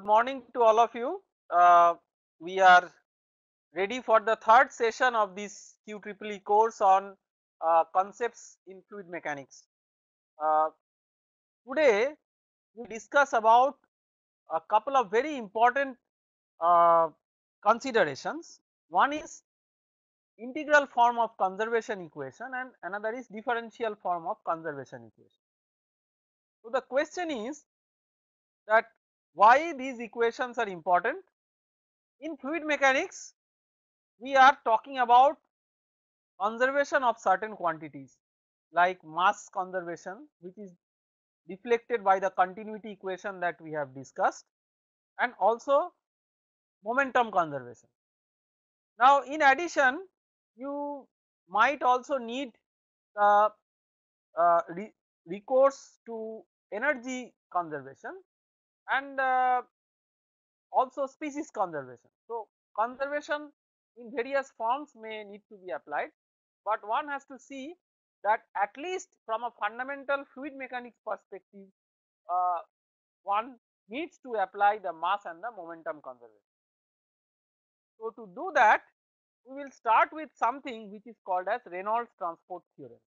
Morning to all of you. We are ready for the third session of this QEEE course on concepts in fluid mechanics. Uh, Today we discuss about a couple of very important uh, considerations. One is integral form of conservation equation and another is differential form of conservation equation. So the question is that why these equations are important. In fluid mechanics we are talking about conservation of certain quantities like mass conservation, which is reflected by the continuity equation that we have discussed, and also momentum conservation. Now in addition you might also need the recourse to energy conservation and also species conservation. So conservation in various forms may need to be applied, but one has to see that at least from a fundamental fluid mechanics perspective uh, one needs to apply the mass and the momentum conservation. So to do that we will start with something which is called as Reynolds transport theorem.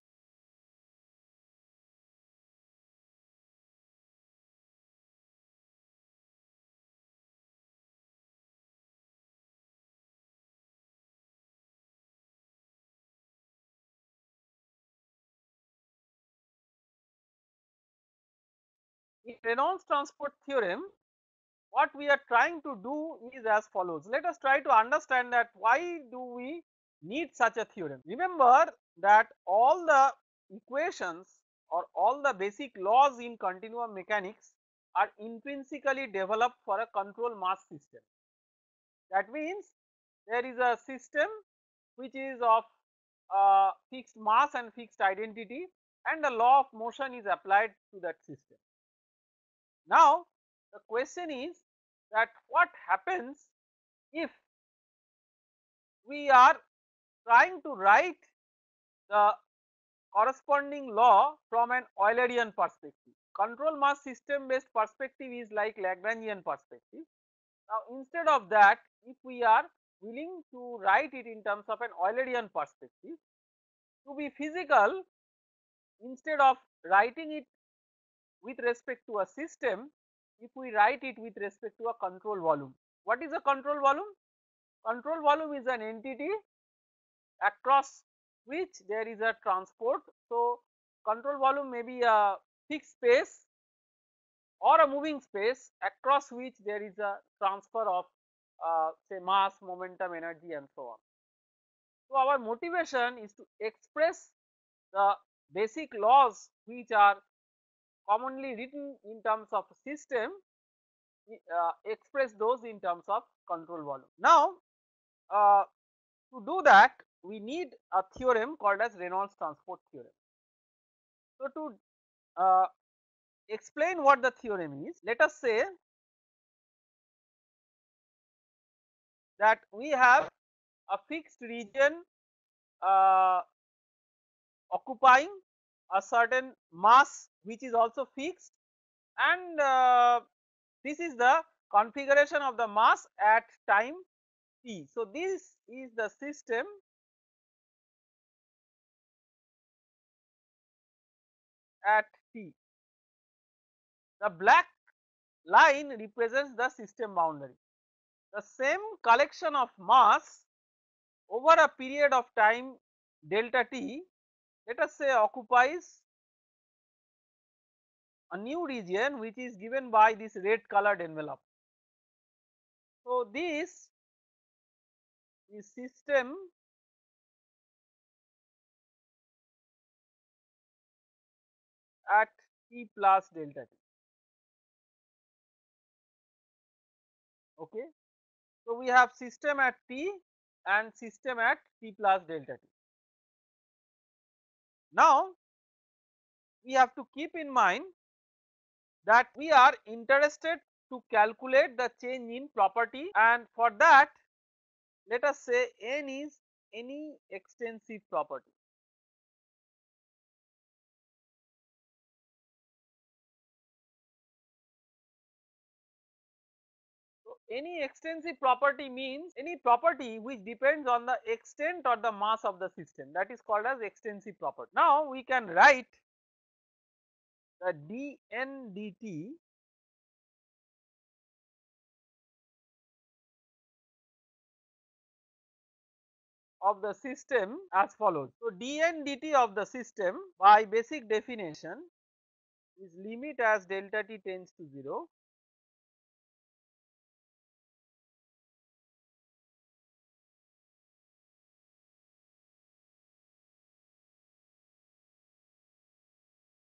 In Reynolds transport theorem what we are trying to do is as follows. Let us try to understand that why do we need such a theorem. Remember that all the equations or all the basic laws in continuum mechanics are intrinsically developed for a control mass system. That means there is a system which is of fixed mass and fixed identity, and the law of motion is applied to that system. Now the question is that what happens if we are trying to write the corresponding law from an Eulerian perspective. Control mass system based perspective is like Lagrangian perspective. Now instead of that, if we are willing to write it in terms of an Eulerian perspective, to be physical, instead of writing it with respect to a system, if we write it with respect to a control volume. What is a control volume? Control volume is an entity across which there is a transport. So control volume may be a fixed space or a moving space across which there is a transfer of say mass, momentum, energy and so on. So our motivation is to express the basic laws which are commonly written in terms of system, express those in terms of control volume. Now uh, to do that we need a theorem called as Reynolds transport theorem. So to explain what the theorem is, let us say that we have a fixed region uh, occupying a certain mass which is also fixed, and this is the configuration of the mass at time t. So this is the system at t. The black line represents the system boundary. The same collection of mass over a period of time delta t, let us say occupies a new region which is given by this red colored envelope. So this is system at t plus delta t. Okay. So we have system at t and system at t plus delta t. Now we have to keep in mind that we are interested to calculate the change in property, and for that let us say n is any extensive property. Any extensive property means any property which depends on the extent or the mass of the system, that is called as extensive property. Now we can write the dn dt of the system as follows. So dn dt of the system by basic definition is limit as delta t tends to 0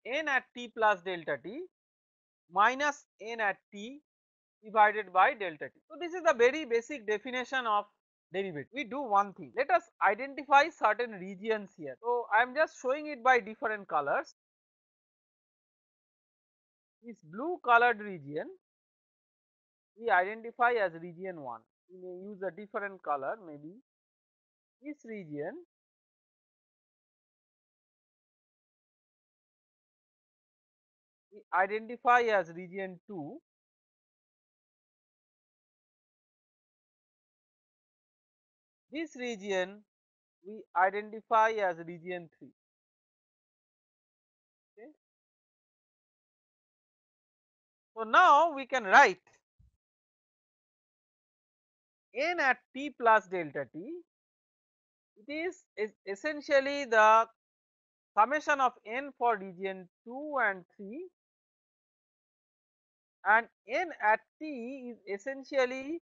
n at t plus delta t minus n at t divided by delta t. So this is the very basic definition of derivative. We do one thing, let us identify certain regions here. So I am just showing it by different colors. This blue colored region we identify as region 1. We may use a different color, maybe this region we identify as region 2, this region we identify as region 3. Okay. So now we can write n at t plus delta t, it is essentially the summation of n for region 2 and 3, and n at t is essentially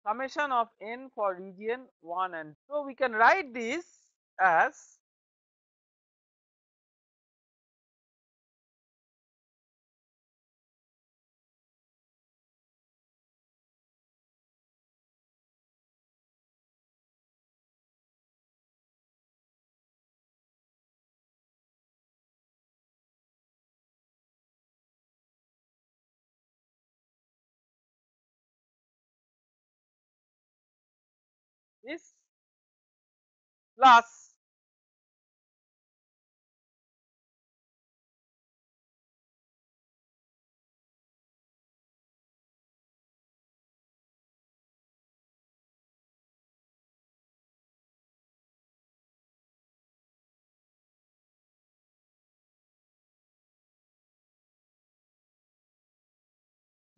summation of n for region 1 and 2. So we can write this as this plus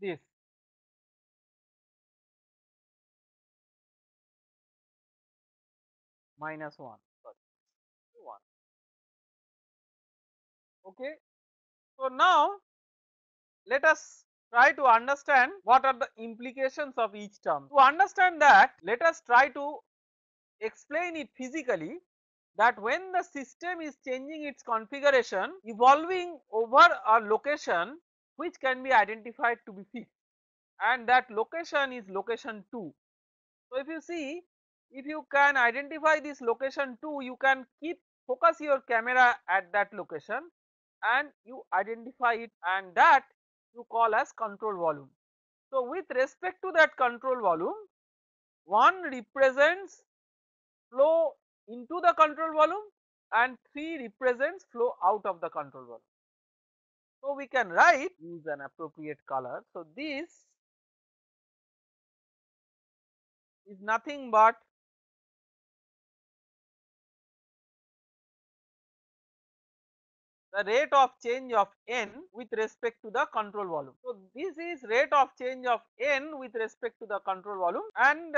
this minus 1, sorry, 1. Okay. So now let us try to understand what are the implications of each term. To understand that, let us try to explain it physically, that when the system is changing its configuration, evolving over a location which can be identified to be fixed, and that location is location 2. So if you see, if you can identify this location 2, you can keep focus your camera at that location and you identify it, and that you call as control volume. So with respect to that control volume, 1 represents flow into the control volume and 3 represents flow out of the control volume. So we can write, use an appropriate color. So this is nothing but the rate of change of n with respect to the control volume. So this is rate of change of n with respect to the control volume, and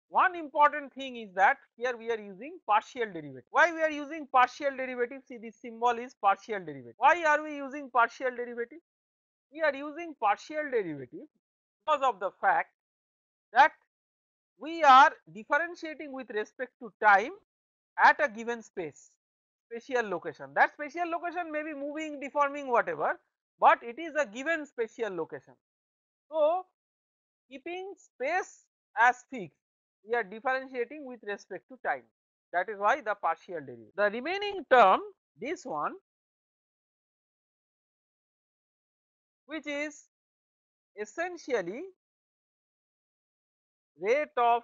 one important thing is that here we are using partial derivative. Why we are using partial derivative? See, this symbol is partial derivative. Why are we using partial derivative? We are using partial derivative because of the fact that we are differentiating with respect to time at a given spatial location. That spatial location may be moving, deforming, whatever, but it is a given spatial location. So keeping space as fixed, we are differentiating with respect to time. That is why the partial derivative. The remaining term, this one, which is essentially rate of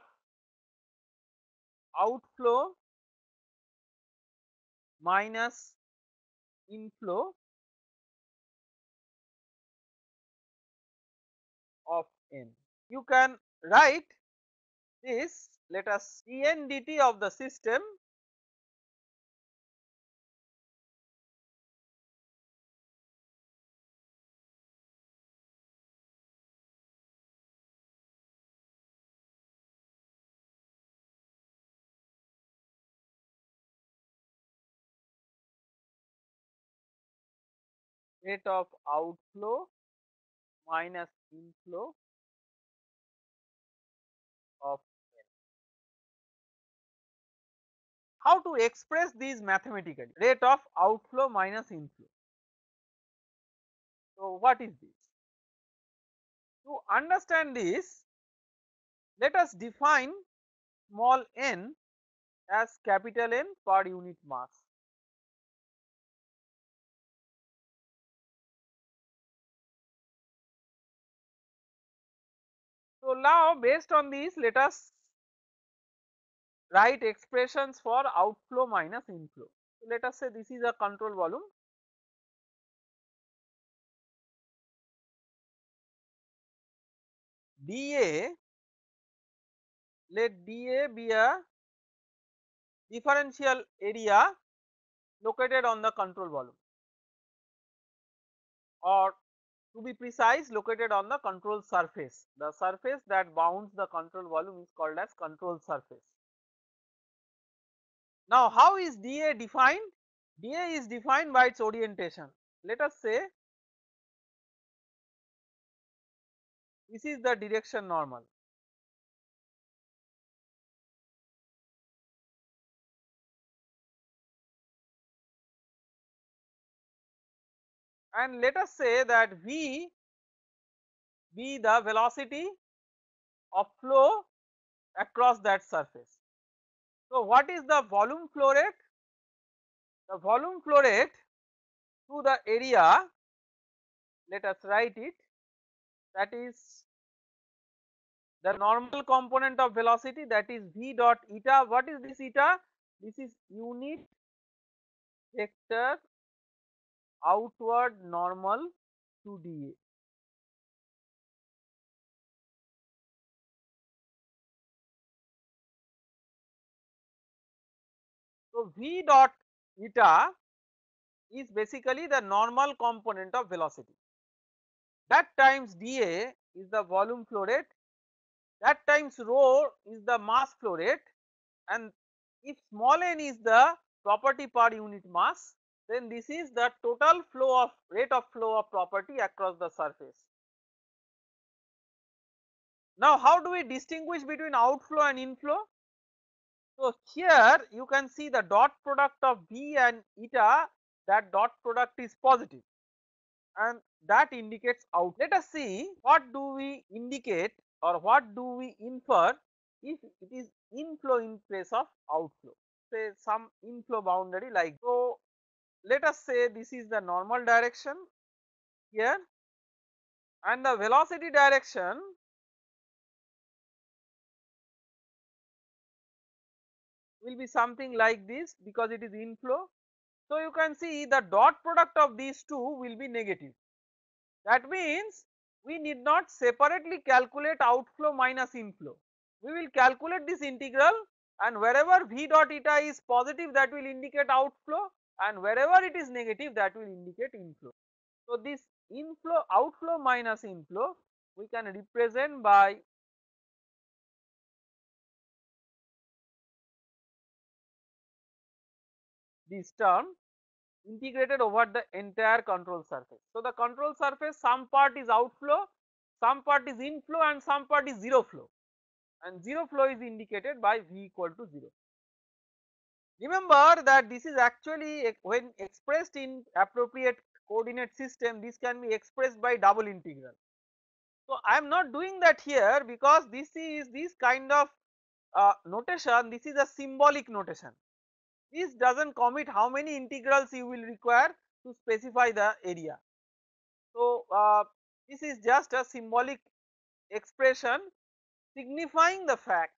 outflow minus inflow of n. you can write this, let us dn dt of the system rate of outflow minus inflow of N. How to express these mathematically? Rate of outflow minus inflow. So, what is this? To understand this, let us define small n as capital N per unit mass. So, now based on this, let us write expressions for outflow minus inflow. So, let us say this is a control volume, dA, let dA be a differential area located on the control volume, or to be precise, located on the control surface. The surface that bounds the control volume is called as control surface. Now, how is dA defined? dA is defined by its orientation. Let us say this is the direction normal, and let us say that V be the velocity of flow across that surface. So, what is the volume flow rate? The volume flow rate through the area, let us write it, that is the normal component of velocity, that is v dot eta. What is this eta? This is unit vector outward normal to dA. So, v dot eta is basically the normal component of velocity, that times dA is the volume flow rate, that times rho is the mass flow rate, and if small n is the property per unit mass, then this is the total flow of rate of flow of property across the surface. Now, how do we distinguish between outflow and inflow? So, here you can see the dot product of V and eta, that dot product is positive and that indicates out. Let us see what do we indicate or what do we infer if it is inflow in place of outflow, say some inflow boundary like. So, let us say this is the normal direction here, and the velocity direction will be something like this because it is inflow. So, you can see the dot product of these two will be negative. That means we need not separately calculate outflow minus inflow. We will calculate this integral, and wherever v dot eta is positive, that will indicate outflow, and wherever it is negative, that will indicate inflow. So, this inflow outflow minus inflow we can represent by this term integrated over the entire control surface. So, the control surface, some part is outflow, some part is inflow, and some part is zero flow, and zero flow is indicated by V equal to 0. Remember that this is actually when expressed in appropriate coordinate system, this can be expressed by double integral. So, I am not doing that here because this is this kind of notation, this is a symbolic notation. This does not commit how many integrals you will require to specify the area. So, this is just a symbolic expression signifying the fact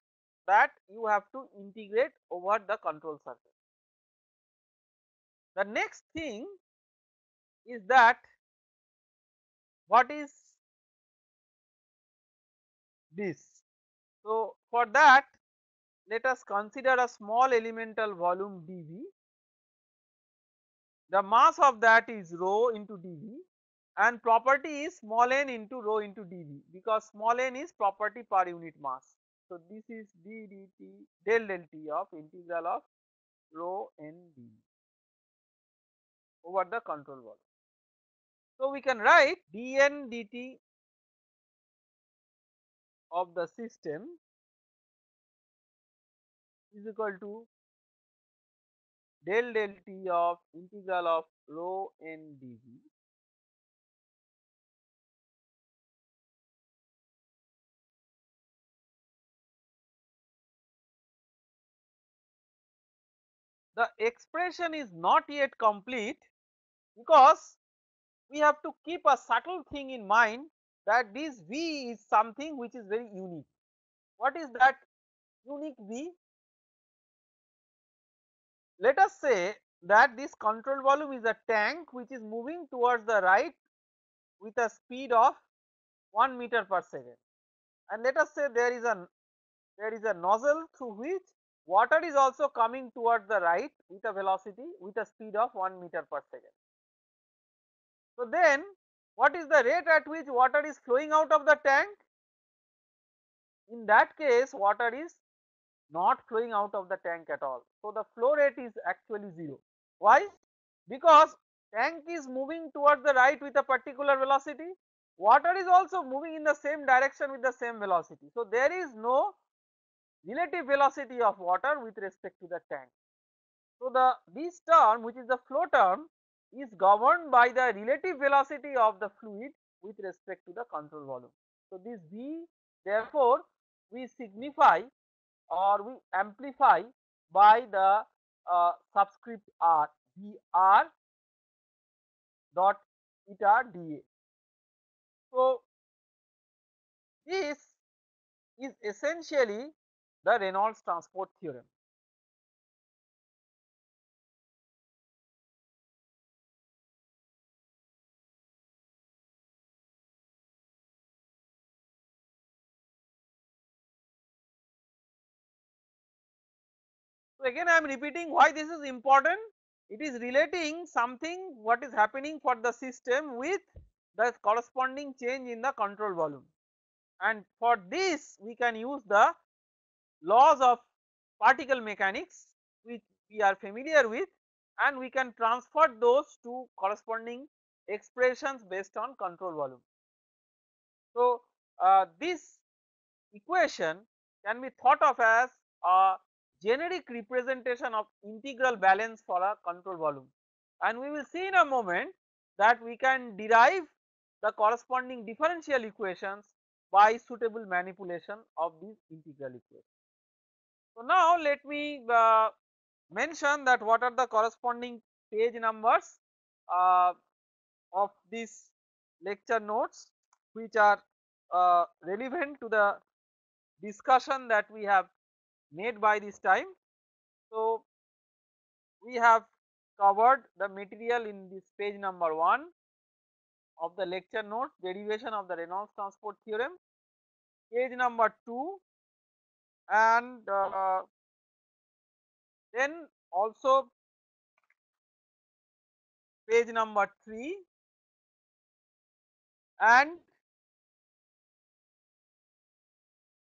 that you have to integrate over the control surface. The next thing is that what is this. So, for that let us consider a small elemental volume dV. The mass of that is rho into dV and property is small n into rho into dV, because small n is property per unit mass. So, this is d dt del t of integral of rho n dV over the control volume. So, we can write dn dt of the system is equal to del t of integral of rho n dV the expression is not yet complete, because we have to keep a subtle thing in mind, that this V is something which is very unique. What is that unique V? Let us say that this control volume is a tank which is moving towards the right with a speed of 1 meter per second, and let us say there is a nozzle through which water is also coming towards the right with a velocity with a speed of 1 meter per second. So, then what is the rate at which water is flowing out of the tank? In that case water is not flowing out of the tank at all. So, the flow rate is actually 0. Why? Because tank is moving towards the right with a particular velocity, water is also moving in the same direction with the same velocity. So, there is no relative velocity of water with respect to the tank. So, this term, which is the flow term, is governed by the relative velocity of the fluid with respect to the control volume. So, this V therefore we signify or we amplify by the subscript R, Vr dot eta dA. So, this is essentially the Reynolds transport theorem. So, again I am repeating why this is important. It is relating something what is happening for the system with the corresponding change in the control volume, and for this we can use the laws of particle mechanics which we are familiar with, and we can transfer those to corresponding expressions based on control volume. So, this equation can be thought of as a generic representation of integral balance for a control volume, and we will see in a moment that we can derive the corresponding differential equations by suitable manipulation of these integral equations. So, now let me mention that what are the corresponding page numbers of these lecture notes which are relevant to the discussion that we have made by this time. So, we have covered the material in this page number 1 of the lecture notes, derivation of the Reynolds transport theorem, page number 2, and then also page number 3 and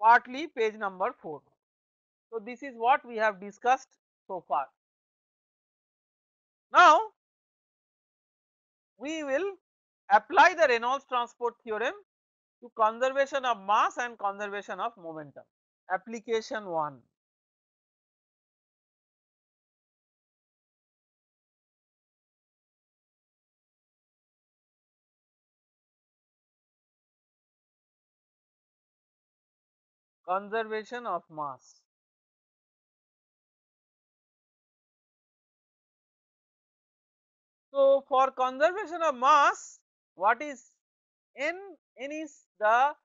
partly page number 4. So, this is what we have discussed so far. Now, we will apply the Reynolds transport theorem to conservation of mass and conservation of momentum. Application 1. Conservation of mass. So, for conservation of mass, what is n? N is the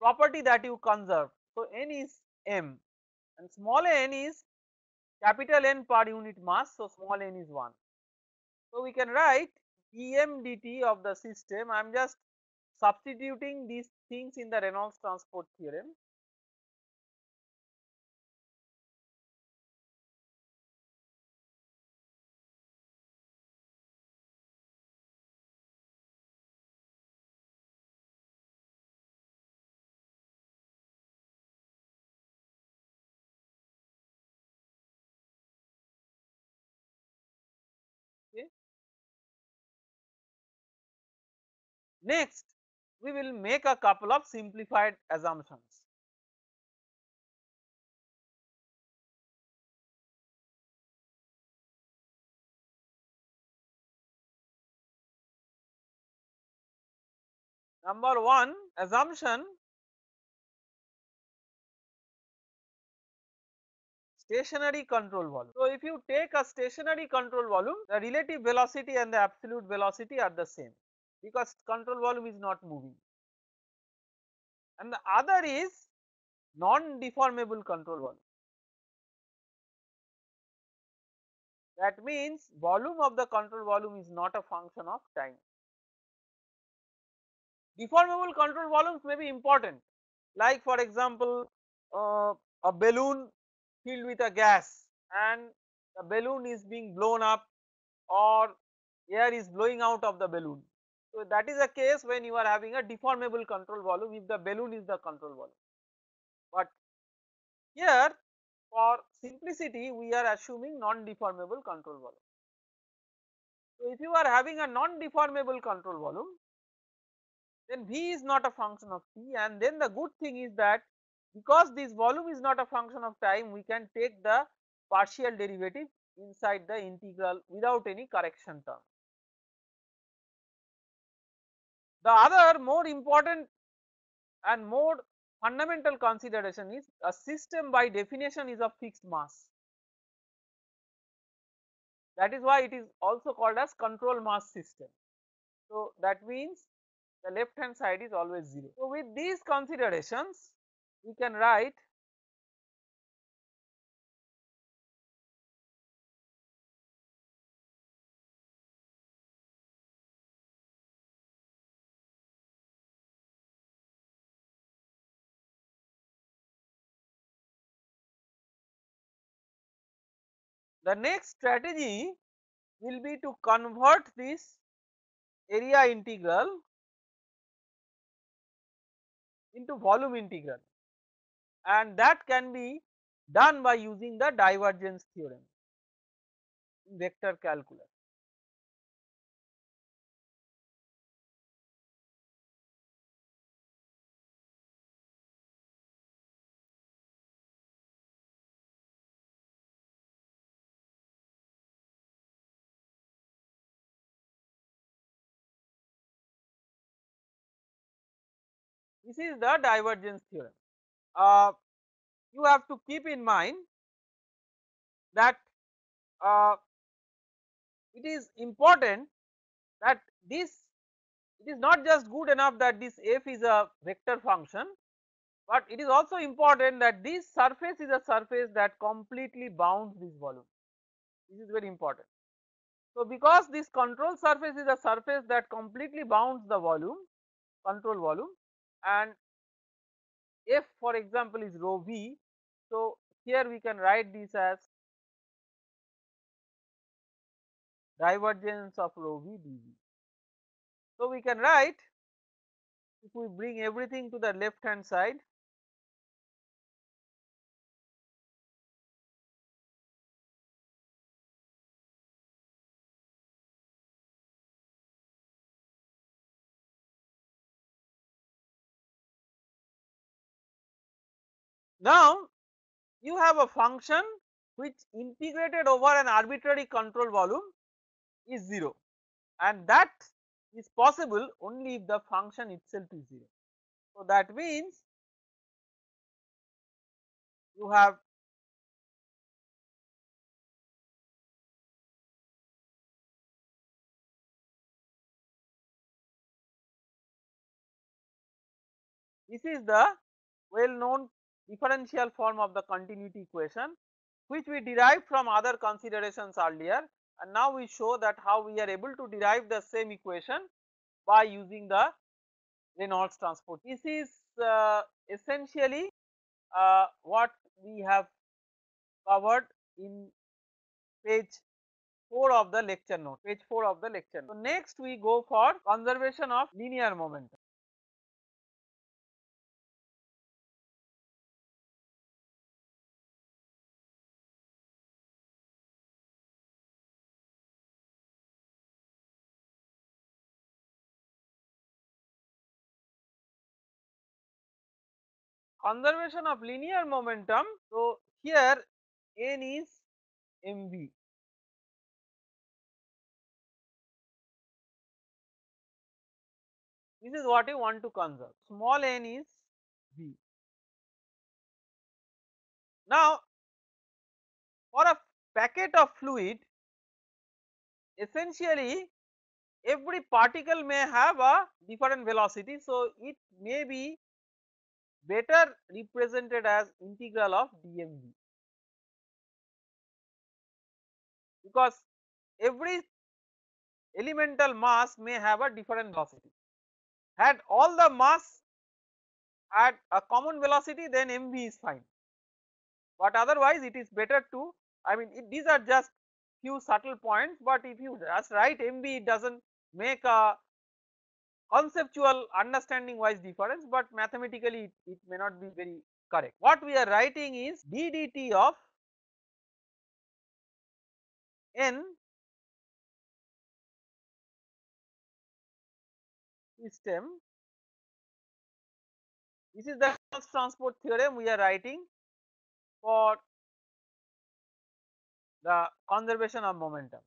property that you conserve. So, n is m, and small n is capital N per unit mass. So, small n is 1. So, we can write dm dt of the system. I am just substituting these things in the Reynolds transport theorem, okay. Next, we will make a couple of simplified assumptions. Number one assumption, stationary control volume. So, if you take a stationary control volume, the relative velocity and the absolute velocity are the same, because control volume is not moving. And the other is non-deformable control volume. That means volume of the control volume is not a function of time. Deformable control volumes may be important, like for example, a balloon filled with a gas and the balloon is being blown up or air is blowing out of the balloon. So, that is a case when you are having a deformable control volume if the balloon is the control volume. But here for simplicity we are assuming non-deformable control volume. So, if you are having a non-deformable control volume, then V is not a function of t, and then the good thing is that because this volume is not a function of time, we can take the partial derivative inside the integral without any correction term. The other more important and more fundamental consideration is a system by definition is of fixed mass. That is why it is also called as control mass system. So, that means the left hand side is always 0. So, with these considerations we can write the next strategy will be to convert this area integral into volume integral, and that can be done by using the divergence theorem in vector calculus. This is the divergence theorem. You have to keep in mind that uh, it is important that this, it is not just good enough that this f is a vector function, but it is also important that this surface is a surface that completely bounds this volume. This is very important. So, because this control surface is a surface that completely bounds the volume, control volume, and f for example is rho v. So, here we can write this as divergence of rho v dv. So, we can write, if we bring everything to the left hand side, now you have a function which integrated over an arbitrary control volume is 0, and that is possible only if the function itself is 0. So, that means you have this is the well known differential form of the continuity equation, which we derived from other considerations earlier, and now we show that how we are able to derive the same equation by using the Reynolds transport. This is essentially what we have covered in page 4 of the lecture note, page 4 of the lecture note. So, next we go for conservation of linear momentum. Conservation of linear momentum. So, here n is mv. This is what you want to conserve. Small n is v. Now, for a packet of fluid, essentially every particle may have a different velocity. So, it may be better represented as integral of dmv, because every elemental mass may have a different velocity. Had all the mass at a common velocity, then mv is fine, but otherwise it is better to, I mean these are just few subtle points, but if you just write mv, it does not make a conceptual understanding wise difference, but mathematically it may not be very correct. What we are writing is d dt of n system. This is the Reynolds transport theorem we are writing for the conservation of momentum.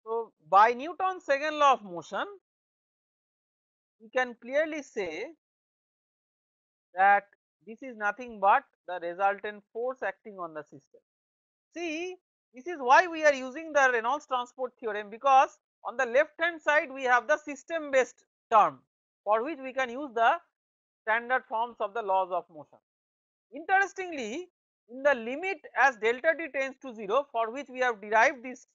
So, by Newton's second law of motion, we can clearly say that this is nothing but the resultant force acting on the system. See, this is why we are using the Reynolds transport theorem, because on the left hand side we have the system based term for which we can use the standard forms of the laws of motion. Interestingly, in the limit as delta t tends to 0, for which we have derived this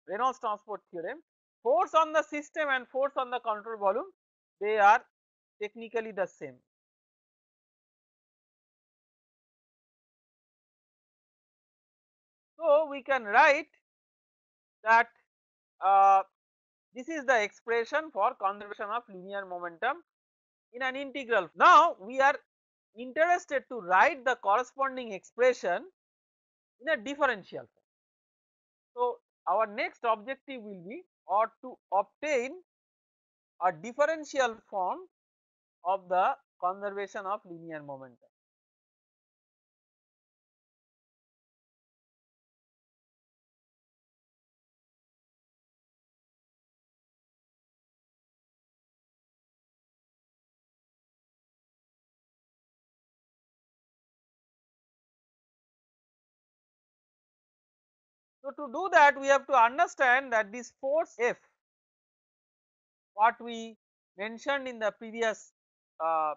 Reynolds transport theorem, force on the system and force on the control volume, they are technically the same. So, we can write that this is the expression for conservation of linear momentum in an integral. Now, we are interested to write the corresponding expression in a differential form. So, our next objective will be or to obtain a differential form of the conservation of linear momentum. So, to do that, we have to understand that this force F, what we mentioned in the previous uh,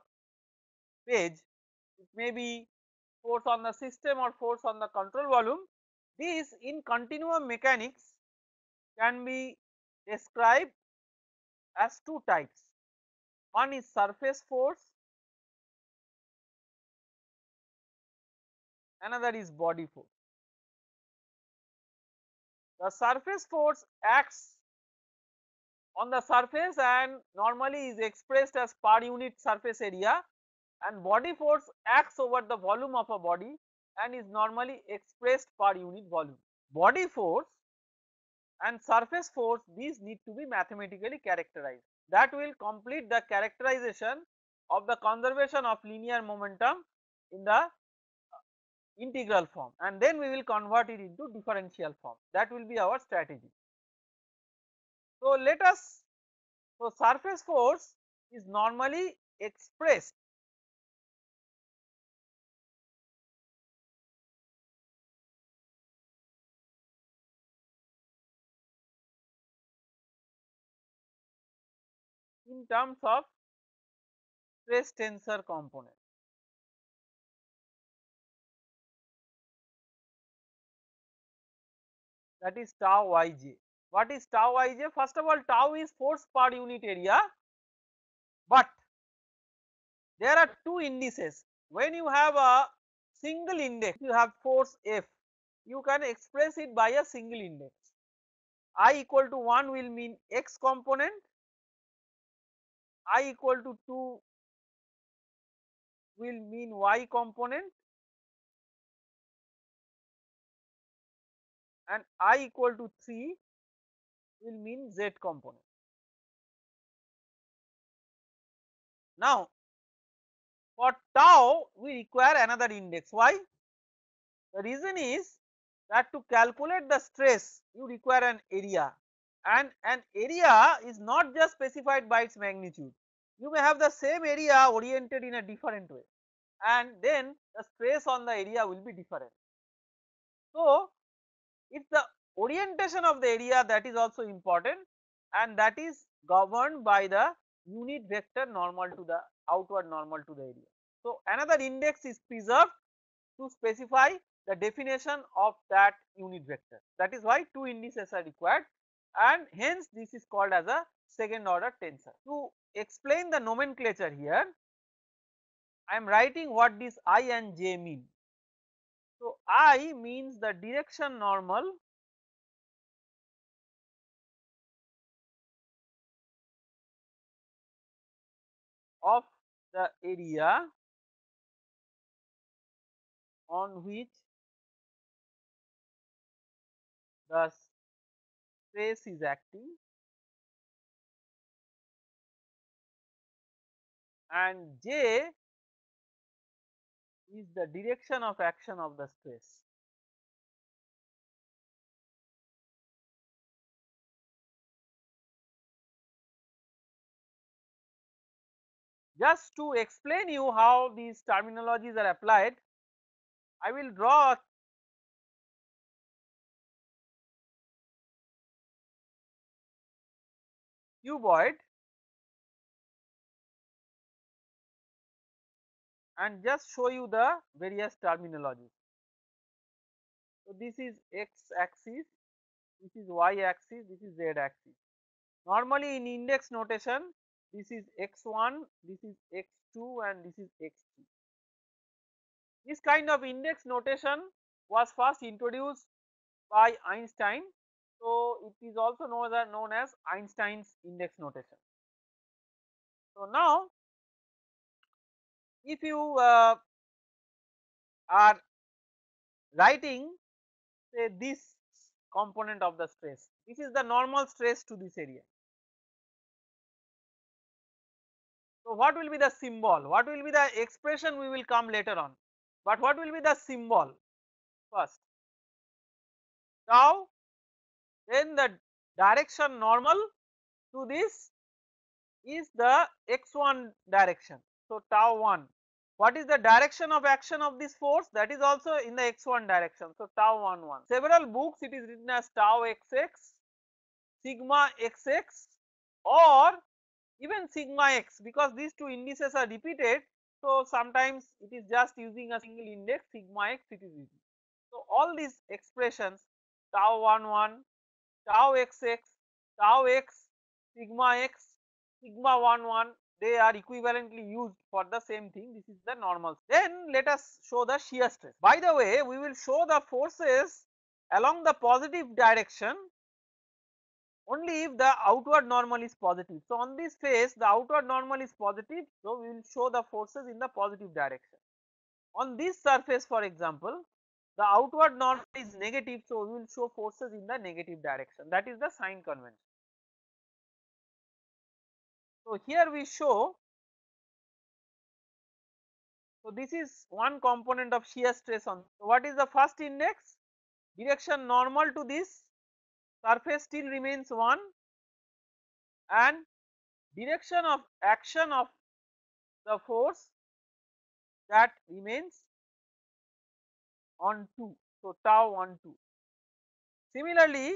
page, it may be force on the system or force on the control volume. These in continuum mechanics can be described as two types. One is surface force, another is body force. The surface force acts on the surface and normally is expressed as per unit surface area, and body force acts over the volume of a body and is normally expressed per unit volume. Body force and surface force, these need to be mathematically characterized. That will complete the characterization of the conservation of linear momentum in the integral form, and then we will convert it into differential form. That will be our strategy. So, let us, so surface force is normally expressed in terms of stress tensor component, that is tau yj. What is tau yj? First of all, tau is force per unit area, but there are two indices. When you have a single index, you have force F, you can express it by a single index. I equal to 1 will mean x component, I equal to 2 will mean y component, and I equal to 3 will mean z component. Now, for tau we require another index. Why? The reason is that to calculate the stress you require an area, and an area is not just specified by its magnitude. You may have the same area oriented in a different way, and then the stress on the area will be different. So, it is the orientation of the area that is also important, and that is governed by the unit vector normal to the outward normal to the area. So, another index is preserved to specify the definition of that unit vector. That is why two indices are required, and hence this is called as a second order tensor. To explain the nomenclature here, I am writing what this I and j mean. So, I means the direction normal of the area on which the stress is acting, and j is the direction of action of the stress. Just to explain you how these terminologies are applied, I will draw a cuboid and just show you the various terminologies. So, this is x axis, this is y axis, this is z axis. Normally in index notation, this is x1, this is x2, and this is x3. This kind of index notation was first introduced by Einstein. So, it is also known as Einstein's index notation. So, now if you are writing say this component of the stress, this is the normal stress to this area. So, what will be the symbol? What will be the expression we will come later on, but what will be the symbol first? Tau, then the direction normal to this is the x1 direction. So, tau 1. What is the direction of action of this force? That is also in the x1 direction. So, tau 1 1. Several books it is written as tau xx, sigma xx, or even sigma x, because these two indices are repeated. So, sometimes it is just using a single index sigma x it is using. So, all these expressions tau 1 1, tau xx, tau x, sigma x, sigma 1 1, they are equivalently used for the same thing. This is the normal. Then let us show the shear stress. By the way, we will show the forces along the positive direction only if the outward normal is positive. So, on this face the outward normal is positive, so we will show the forces in the positive direction. On this surface for example, the outward normal is negative, so we will show forces in the negative direction, that is the sign convention. So, here we show, so this is one component of shear stress on. So, what is the first index? Direction normal to this surface still remains 1, and direction of action of the force that remains on 2. So, tau on 2. Similarly,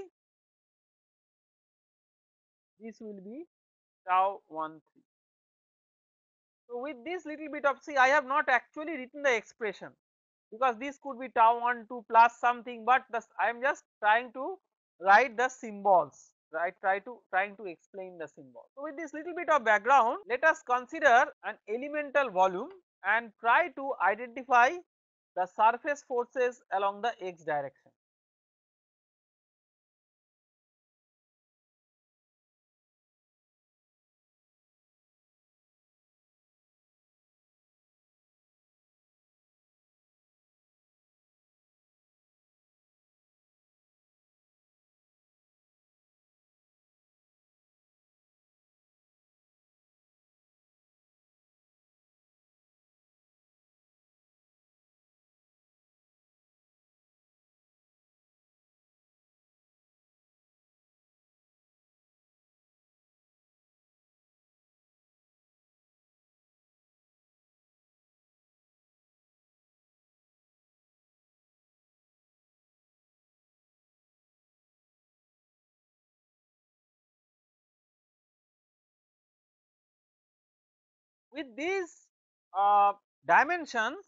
this will be tau 1 3. So with this little bit of, see, I have not actually written the expression because this could be tau 1 2 plus something, but I am just trying to write the symbols, right, trying to explain the symbol. So with this little bit of background, let us consider an elemental volume and try to identify the surface forces along the x direction. With these dimensions,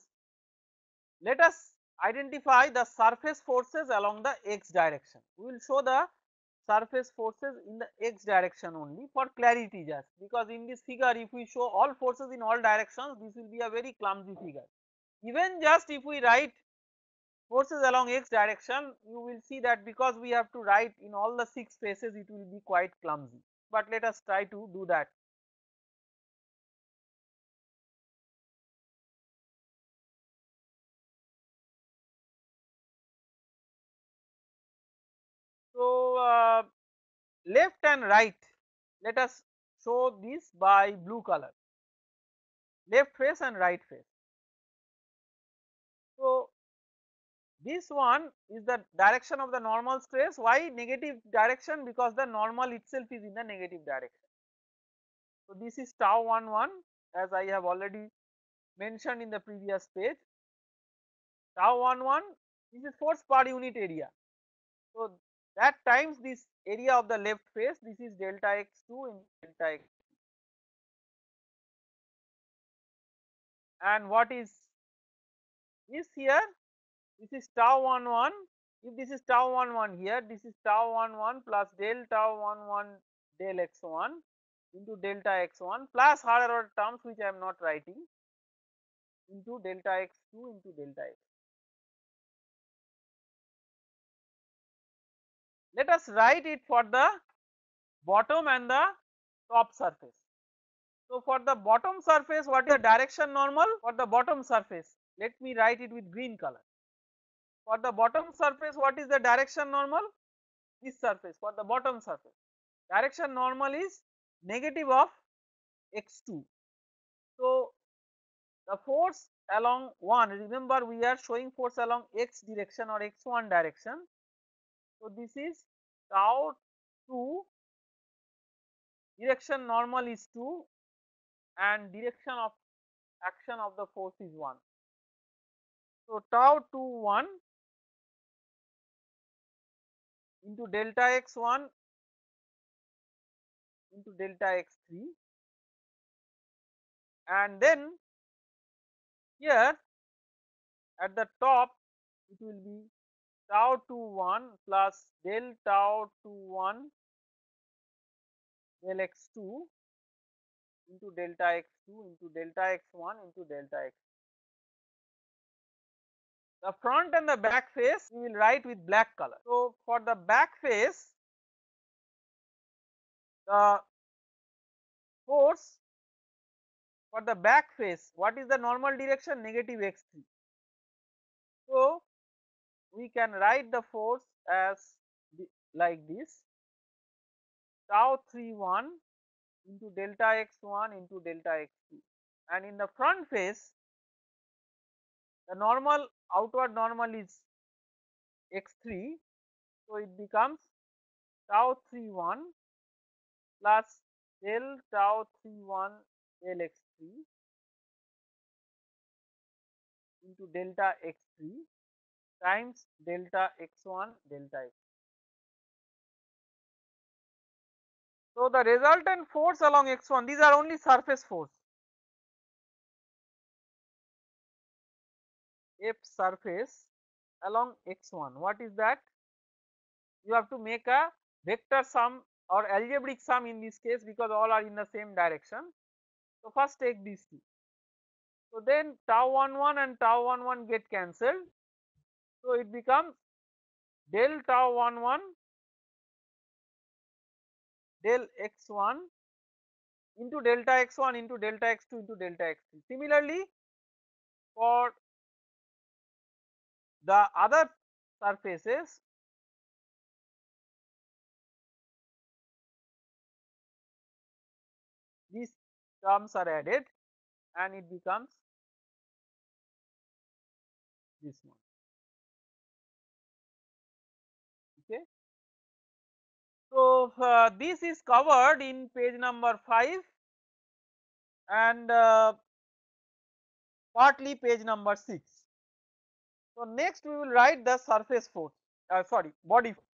let us identify the surface forces along the x direction. We will show the surface forces in the x direction only for clarity, just because in this figure if we show all forces in all directions, this will be a very clumsy figure. Even just if we write forces along x direction, you will see that because we have to write in all the 6 faces, it will be quite clumsy, but let us try to do that. So left and right, let us show this by blue color, left face and right face. So this one is the direction of the normal stress. Why negative direction? Because the normal itself is in the negative direction. So this is tau 11, as I have already mentioned in the previous page. Tau 11, this is force per unit area. So that times this area of the left face, this is delta x2 in delta x. And what is this here? This is tau 11. If this is tau 11 here, this is tau 11 plus del tau 11 del x1 into delta x1 plus other terms which I am not writing into delta x2 into delta x. Let us write it for the bottom and the top surface. So for the bottom surface, what is the direction normal? For the bottom surface, let me write it with green color. For the bottom surface, what is the direction normal? This surface, for the bottom surface, direction normal is negative of x2. So the force along 1, remember we are showing force along x direction or x1 direction. So this is tau 2, direction normal is 2 and direction of action of the force is 1. So tau 2 1 into delta x1 into delta x3, and then here at the top it will be tau 2 1 plus del tau 2 1 del x2 into delta x2 into delta x1 into delta x. The front and the back face we will write with black color. So for the back face, the force for the back face, what is the normal direction? Negative x3. So we can write the force as like this, tau 3 1 into delta x1 into delta x2, and in the front face the normal, outward normal is x3, so it becomes tau 3 1 plus del tau 3 1 del x3 into delta x3 times delta x1 delta x. So the resultant force along x1, these are only surface force, F surface along x1. What is that? You have to make a vector sum or algebraic sum in this case because all are in the same direction. So first take these two. So then tau 11 and tau 11 get cancelled. So it becomes del tau 11 del x1 into delta x1 into delta x2 into delta x3. Similarly, for the other surfaces, these terms are added and it becomes this one. Okay. So this is covered in page number 5 and partly page number 6. So next we will write the surface force, sorry, body force.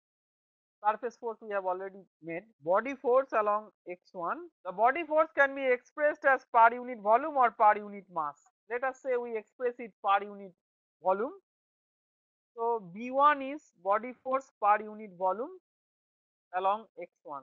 Surface force we have already made. Body force along x1. The body force can be expressed as per unit volume or per unit mass. Let us say we express it per unit volume. So B1 is body force per unit volume along x1.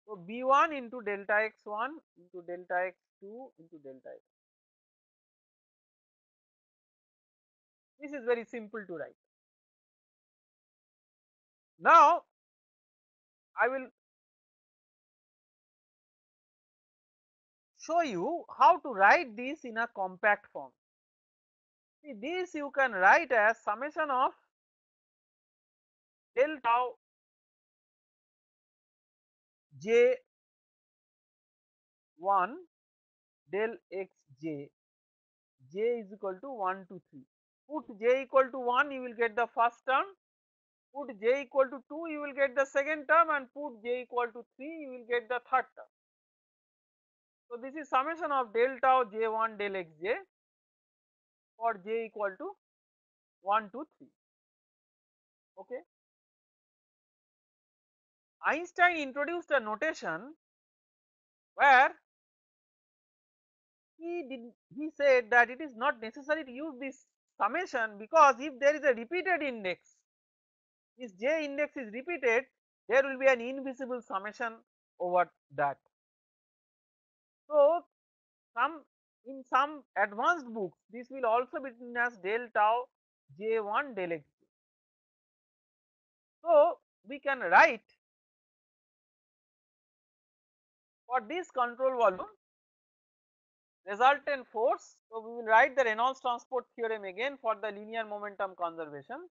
So B1 into delta x1 into delta x2 into delta x. This is very simple to write. Now I will show you how to write this in a compact form. See, this you can write as summation of del tau j1 del xj, j is equal to 1 to 3. Put j equal to 1, you will get the first term. Put j equal to 2, you will get the second term, and put j equal to 3, you will get the third term. So this is summation of del tau j1 del xj for j equal to 1 to 3. Okay. Einstein introduced a notation where he said that it is not necessary to use this summation because if there is a repeated index, this j index is repeated, there will be an invisible summation over that. So some in some advanced books this will also be written as del tau j1 del x. So we can write for this control volume resultant force. So we will write the Reynolds transport theorem again for the linear momentum conservation.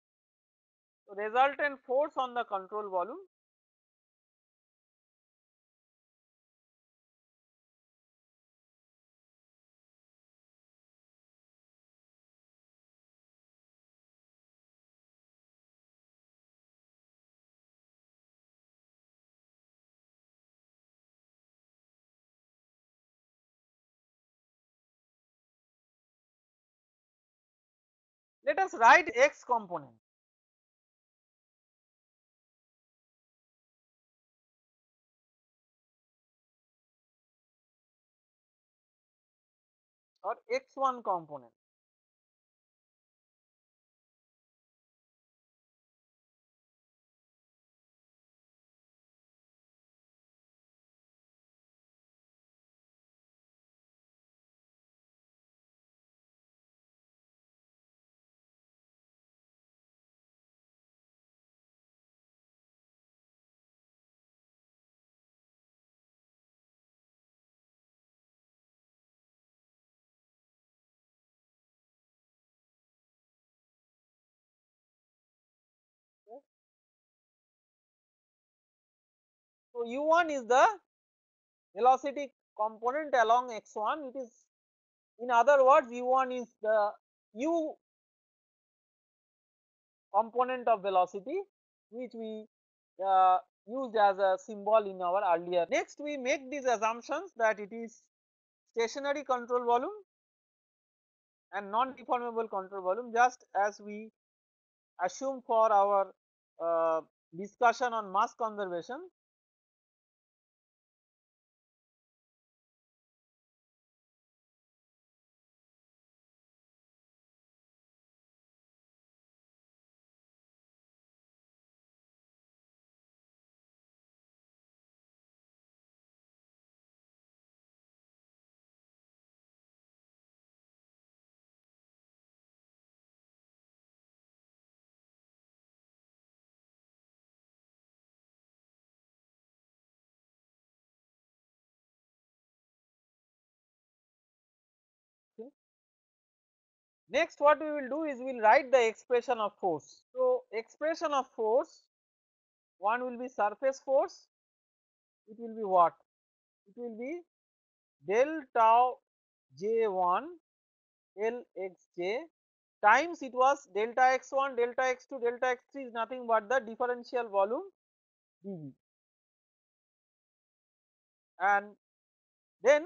So resultant force on the control volume let us write x component. Or x1 component. Okay. So u1 is the velocity component along x1. It is, in other words, u1 is the u component of velocity which we uh, used as a symbol in our earlier. Next we make these assumptions that it is stationary control volume and non-deformable control volume, just as we assume for our uh, discussion on mass conservation. Okay. Next what we will do is we will write the expression of force. So, expression of force, one will be surface force, it will be what? It will be del tau J1 L x j times it was delta x1, delta x2, delta x3 is nothing but the differential volume dV, and then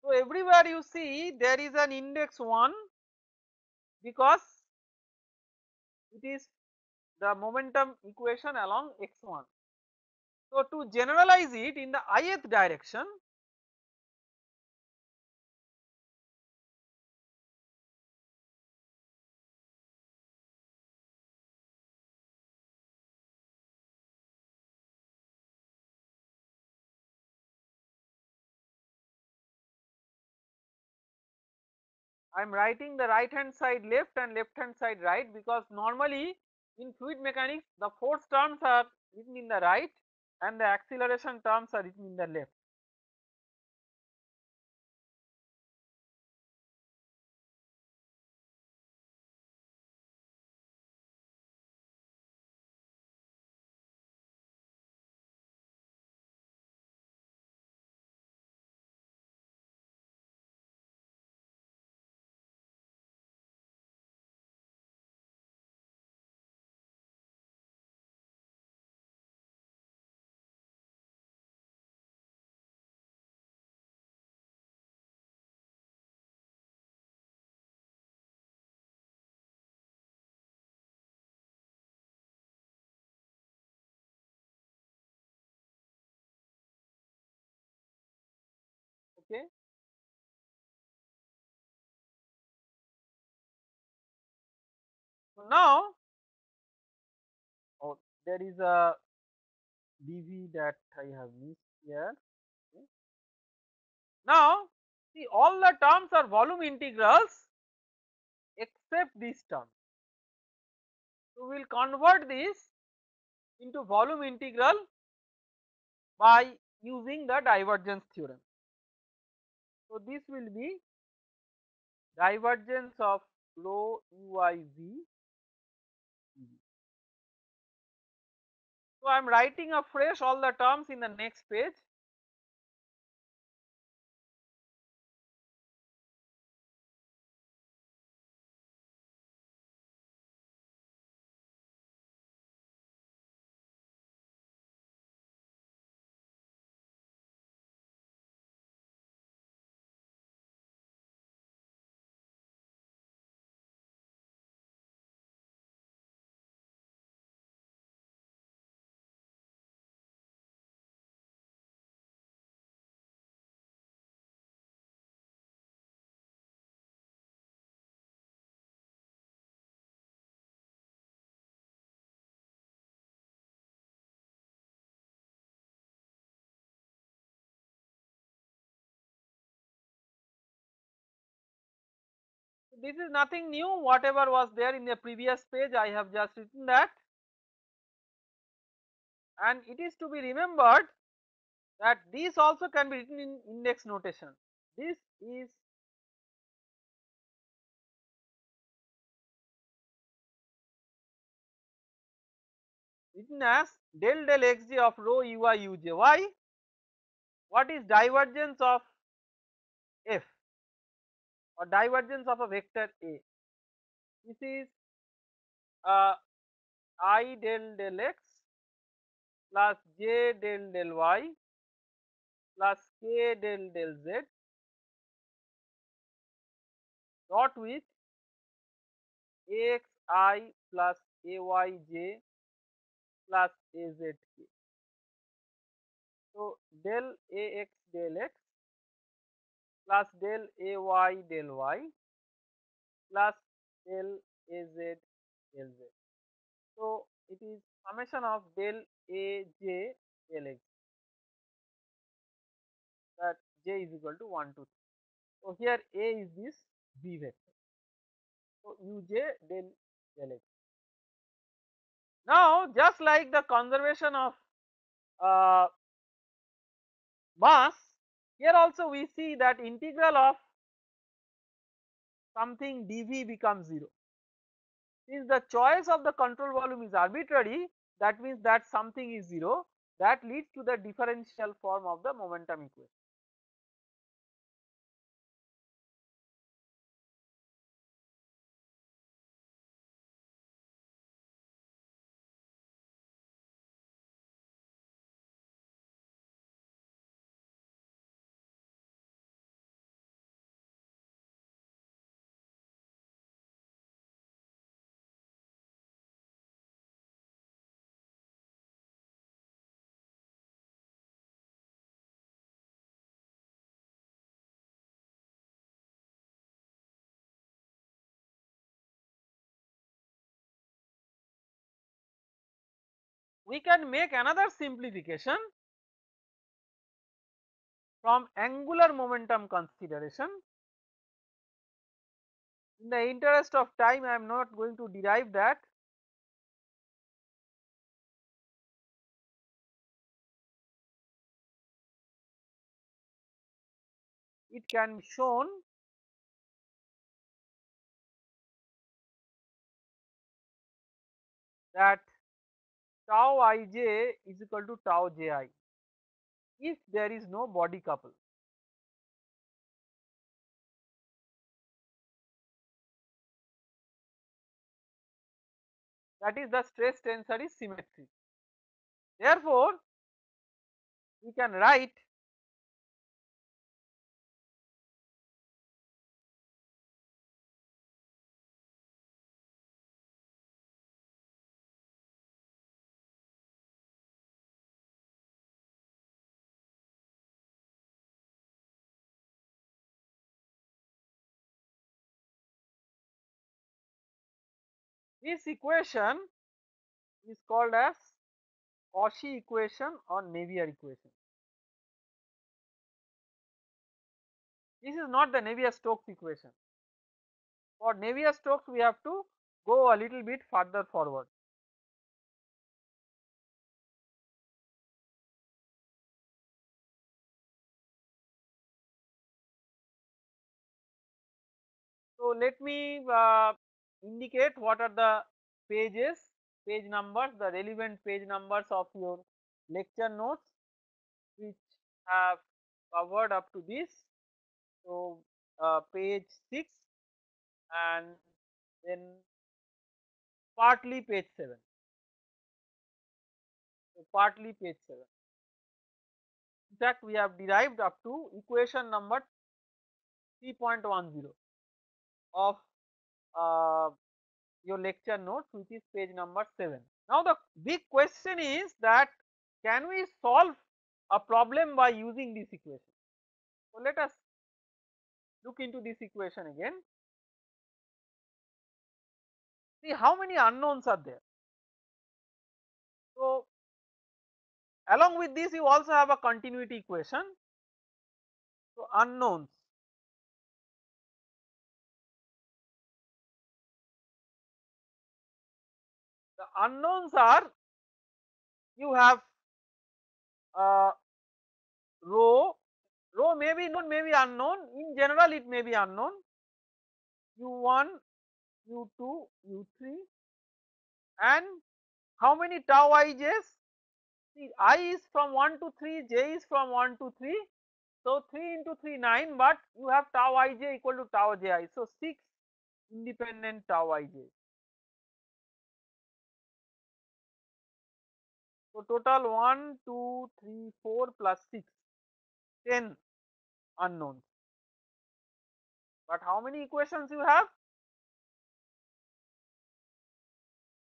so everywhere you see there is an index 1 because it is the momentum equation along x1. So, to generalize it in the ith direction, I am writing the right hand side left and left hand side right, because normally in fluid mechanics the force terms are written in the right and the acceleration terms are written in the left. Okay. So, now oh, there is a dV that I have missed here. Okay. Now, see, all the terms are volume integrals except this term. So, we will convert this into volume integral by using the divergence theorem. So, this will be divergence of rho UIV. So, I am writing afresh all the terms in the next page. This is nothing new, whatever was there in the previous page I have just written that, and it is to be remembered that this also can be written in index notation. This is written as del del xj of rho ui uj. Why? what is divergence of f or divergence of a vector A? This is uh, I del x plus j del y plus k del z dot with axi plus ayj plus azk. So del ax del x plus del ay del y plus del az del z. So it is summation of del aj del x, that j is equal to 1 to 3. So here A is this B vector. So uj del x. Now just like the conservation of uh, mass, here also we see that integral of something dv becomes 0. Since the choice of the control volume is arbitrary, that means that something is 0, that leads to the differential form of the momentum equation. We can make another simplification from angular momentum consideration. In the interest of time, I am not going to derive that. It can be shown that tau ij is equal to tau ji if there is no body couple. That is, the stress tensor is symmetric. Therefore, we can write this equation is called as Cauchy equation or Navier equation. This is not the Navier-Stokes equation. For Navier-Stokes, we have to go a little bit further forward. So let me indicate what are the pages, page numbers, the relevant page numbers of your lecture notes, which have covered up to this. So page 6 and then partly page 7. So partly page 7. In fact, we have derived up to equation number 3.10 of uh, your lecture notes, which is page number 7. Now the big question is that can we solve a problem by using this equation? So let us look into this equation again. See how many unknowns are there. So along with this, you also have a continuity equation. So unknowns. The unknowns are, you have uh, rho. Rho may be known, may be unknown. In general, it may be unknown. U1, U2, U3, and how many tau ij's? See, I is from 1 to 3, j is from 1 to 3. So 3 into 3 9, but you have tau ij equal to tau ji. So 6 independent tau ij. So total 1, 2, 3, 4 plus 6, 10 unknowns. But how many equations you have?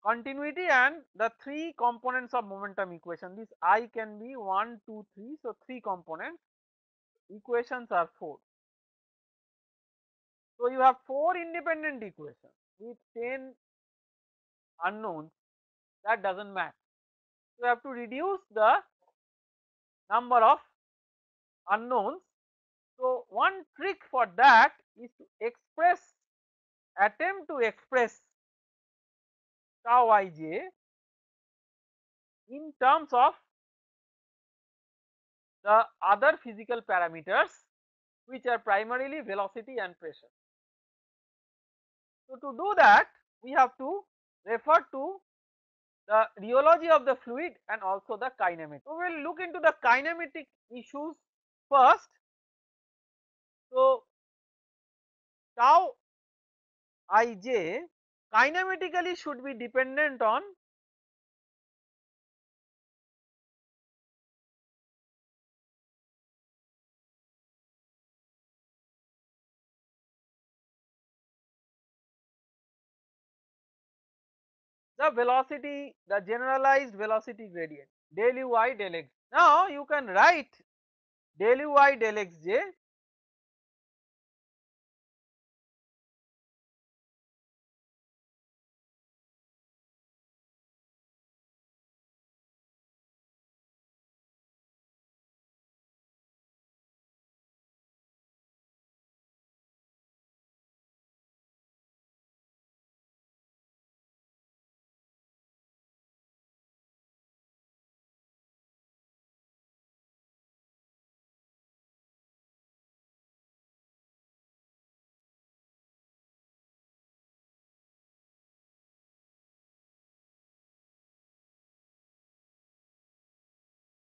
Continuity and the three components of momentum equation. This I can be 1, 2, 3. So 3 components. Equations are 4. So you have 4 independent equations with 10 unknowns. That doesn't match. You have to reduce the number of unknowns. So one trick for that is to attempt to express tau ij in terms of the other physical parameters, which are primarily velocity and pressure. So to do that, we have to refer to the rheology of the fluid and also the kinematic. So we will look into the kinematic issues first. So tau ij kinematically should be dependent on the velocity, the generalized velocity gradient, del u I del x. Now you can write del u I del xj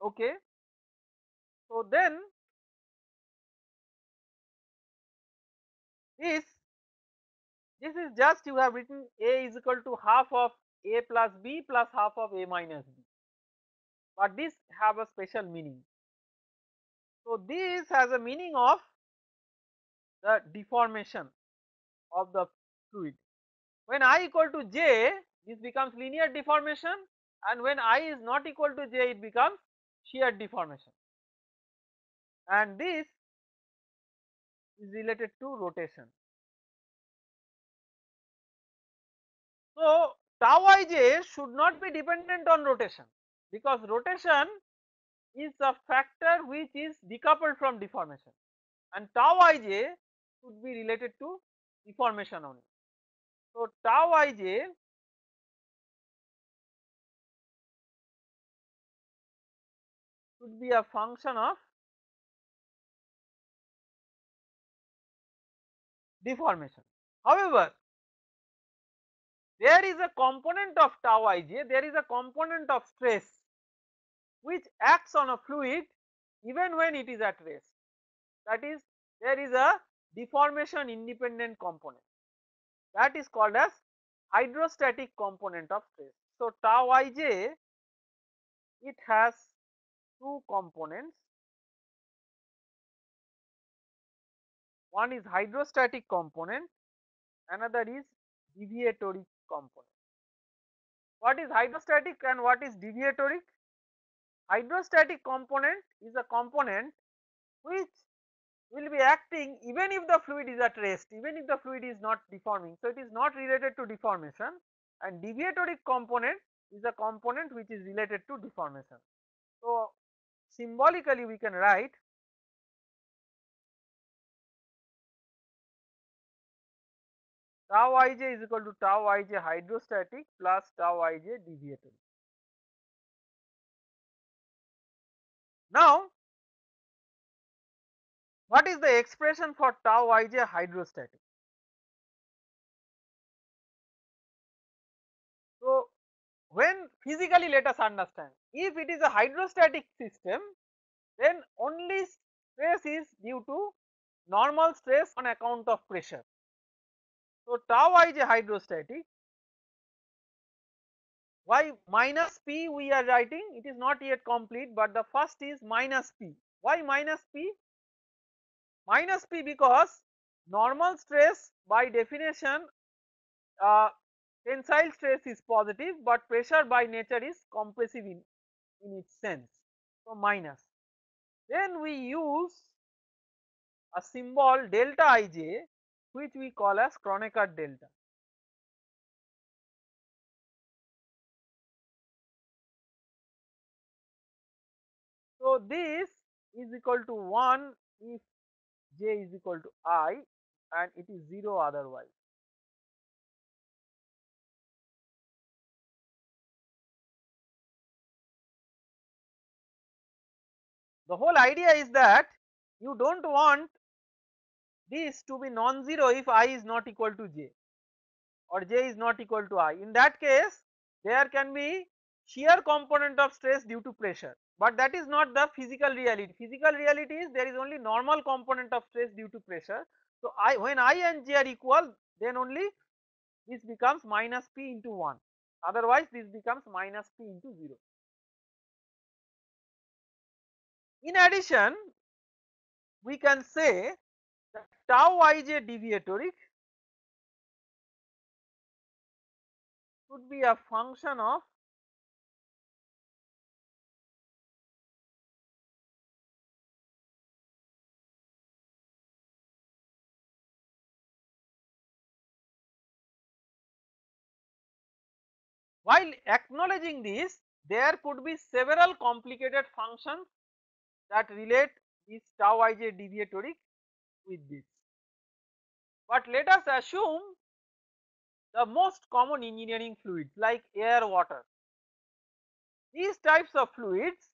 okay. So then this this is just you have written A is equal to half of A plus B plus half of A minus B, but this have a special meaning. So this has a meaning of the deformation of the fluid. When I equal to j, this becomes linear deformation, and when I is not equal to j, it becomes shear deformation, and this is related to rotation. So tau ij should not be dependent on rotation, because rotation is a factor which is decoupled from deformation, and tau ij should be related to deformation only. So tau ij should be a function of deformation. However, there is a component of tau ij, there is a component of stress which acts on a fluid even when it is at rest. That is, there is a deformation independent component, that is called as hydrostatic component of stress. So tau ij, it has two components. One is hydrostatic component, another is deviatory component. What is hydrostatic and what is deviatory? Hydrostatic component is a component which will be acting even if the fluid is at rest, even if the fluid is not deforming. So it is not related to deformation, and deviatory component is a component which is related to deformation. So symbolically we can write tau ij is equal to tau ij hydrostatic plus tau ij deviatory. Now what is the expression for tau ij hydrostatic? So when physically let us understand. If it is a hydrostatic system, then only stress is due to normal stress on account of pressure. So tau I is a hydrostatic. Why minus P we are writing? It is not yet complete, but the first is minus P. Why minus P? Minus P because normal stress by definition, tensile stress is positive, but pressure by nature is compressive in its sense. So minus. Then we use a symbol delta Ij, which we call as Kronecker delta. So this is equal to 1 if j is equal to I and it is 0 otherwise. The whole idea is that you do not want this to be non-zero if I is not equal to j or j is not equal to I. In that case, there can be shear component of stress due to pressure, but that is not the physical reality. Physical reality is there is only normal component of stress due to pressure. So when I and j are equal, then only this becomes minus p into 1, otherwise this becomes minus p into 0. In addition, we can say that tau ij deviatoric should be a function of while acknowledging this, there could be several complicated functions that relate this tau ij deviatoric with this. But let us assume the most common engineering fluids like air, water. These types of fluids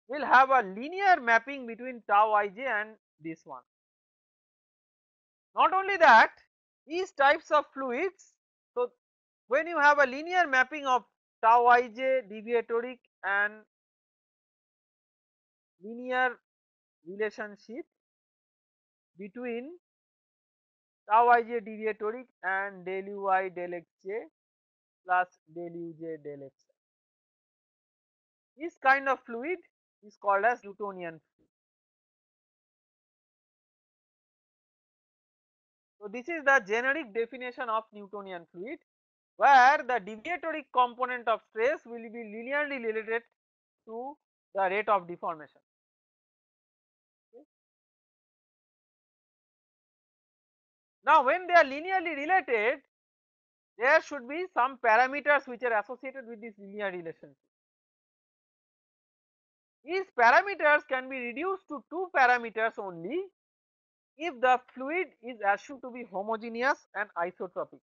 will have a linear mapping between tau ij and this one. Not only that, these types of fluids, so when you have a linear mapping of tau ij deviatoric and linear relationship between tau ij deviatoric and del ui del xj plus del uj del x. This kind of fluid is called as Newtonian fluid. So this is the generic definition of Newtonian fluid, where the deviatoric component of stress will be linearly related to the rate of deformation. Okay. Now when they are linearly related, there should be some parameters which are associated with this linear relationship. These parameters can be reduced to two parameters only if the fluid is assumed to be homogeneous and isotropic.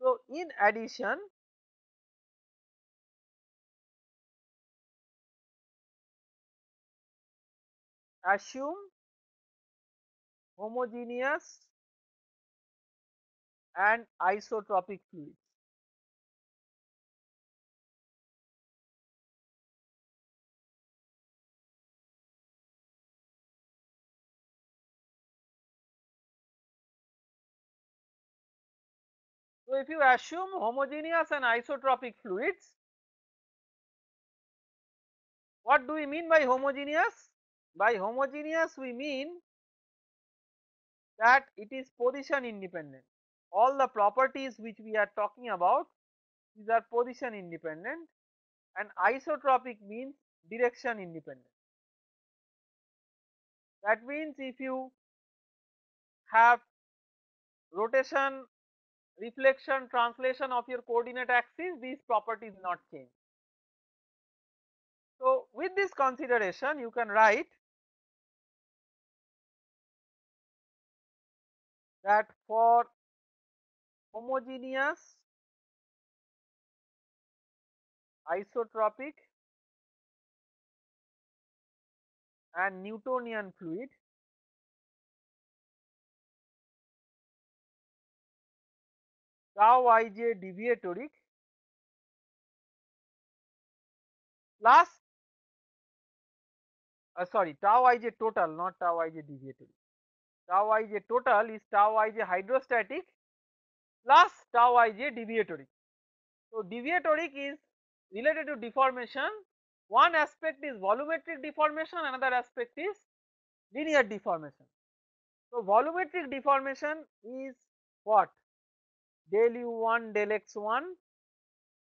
So in addition, assume homogeneous and isotropic fluids. So if you assume homogeneous and isotropic fluids, what do we mean by homogeneous? By homogeneous we mean that it is position independent. All the properties which we are talking about, these are position independent, and isotropic means direction independent. That means if you have rotation, reflection, translation of your coordinate axis, these properties not change. So with this consideration, you can write that for homogeneous, isotropic and Newtonian fluid, tau ij deviatoric plus sorry, tau ij total, not tau ij deviatory. Tau ij total is tau ij hydrostatic plus tau ij deviatory. So deviatoric is related to deformation. One aspect is volumetric deformation, another aspect is linear deformation. So volumetric deformation is what? Del u1 del x1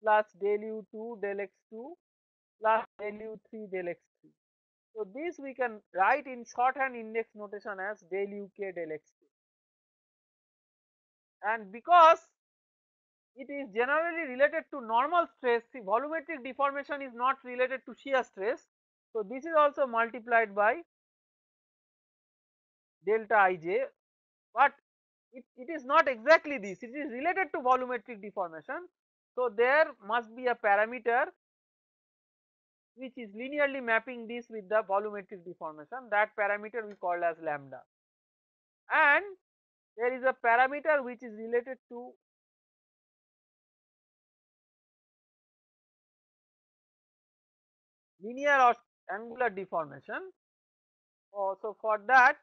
plus del u2 del x2 plus del u3 del x3. So this we can write in shorthand index notation as del uk del xk. And because it is generally related to normal stress, see, volumetric deformation is not related to shear stress. So this is also multiplied by delta ij, but it is not exactly this, it is related to volumetric deformation. So there must be a parameter which is linearly mapping this with the volumetric deformation, that parameter we call as lambda. And there is a parameter which is related to linear or angular deformation. So for that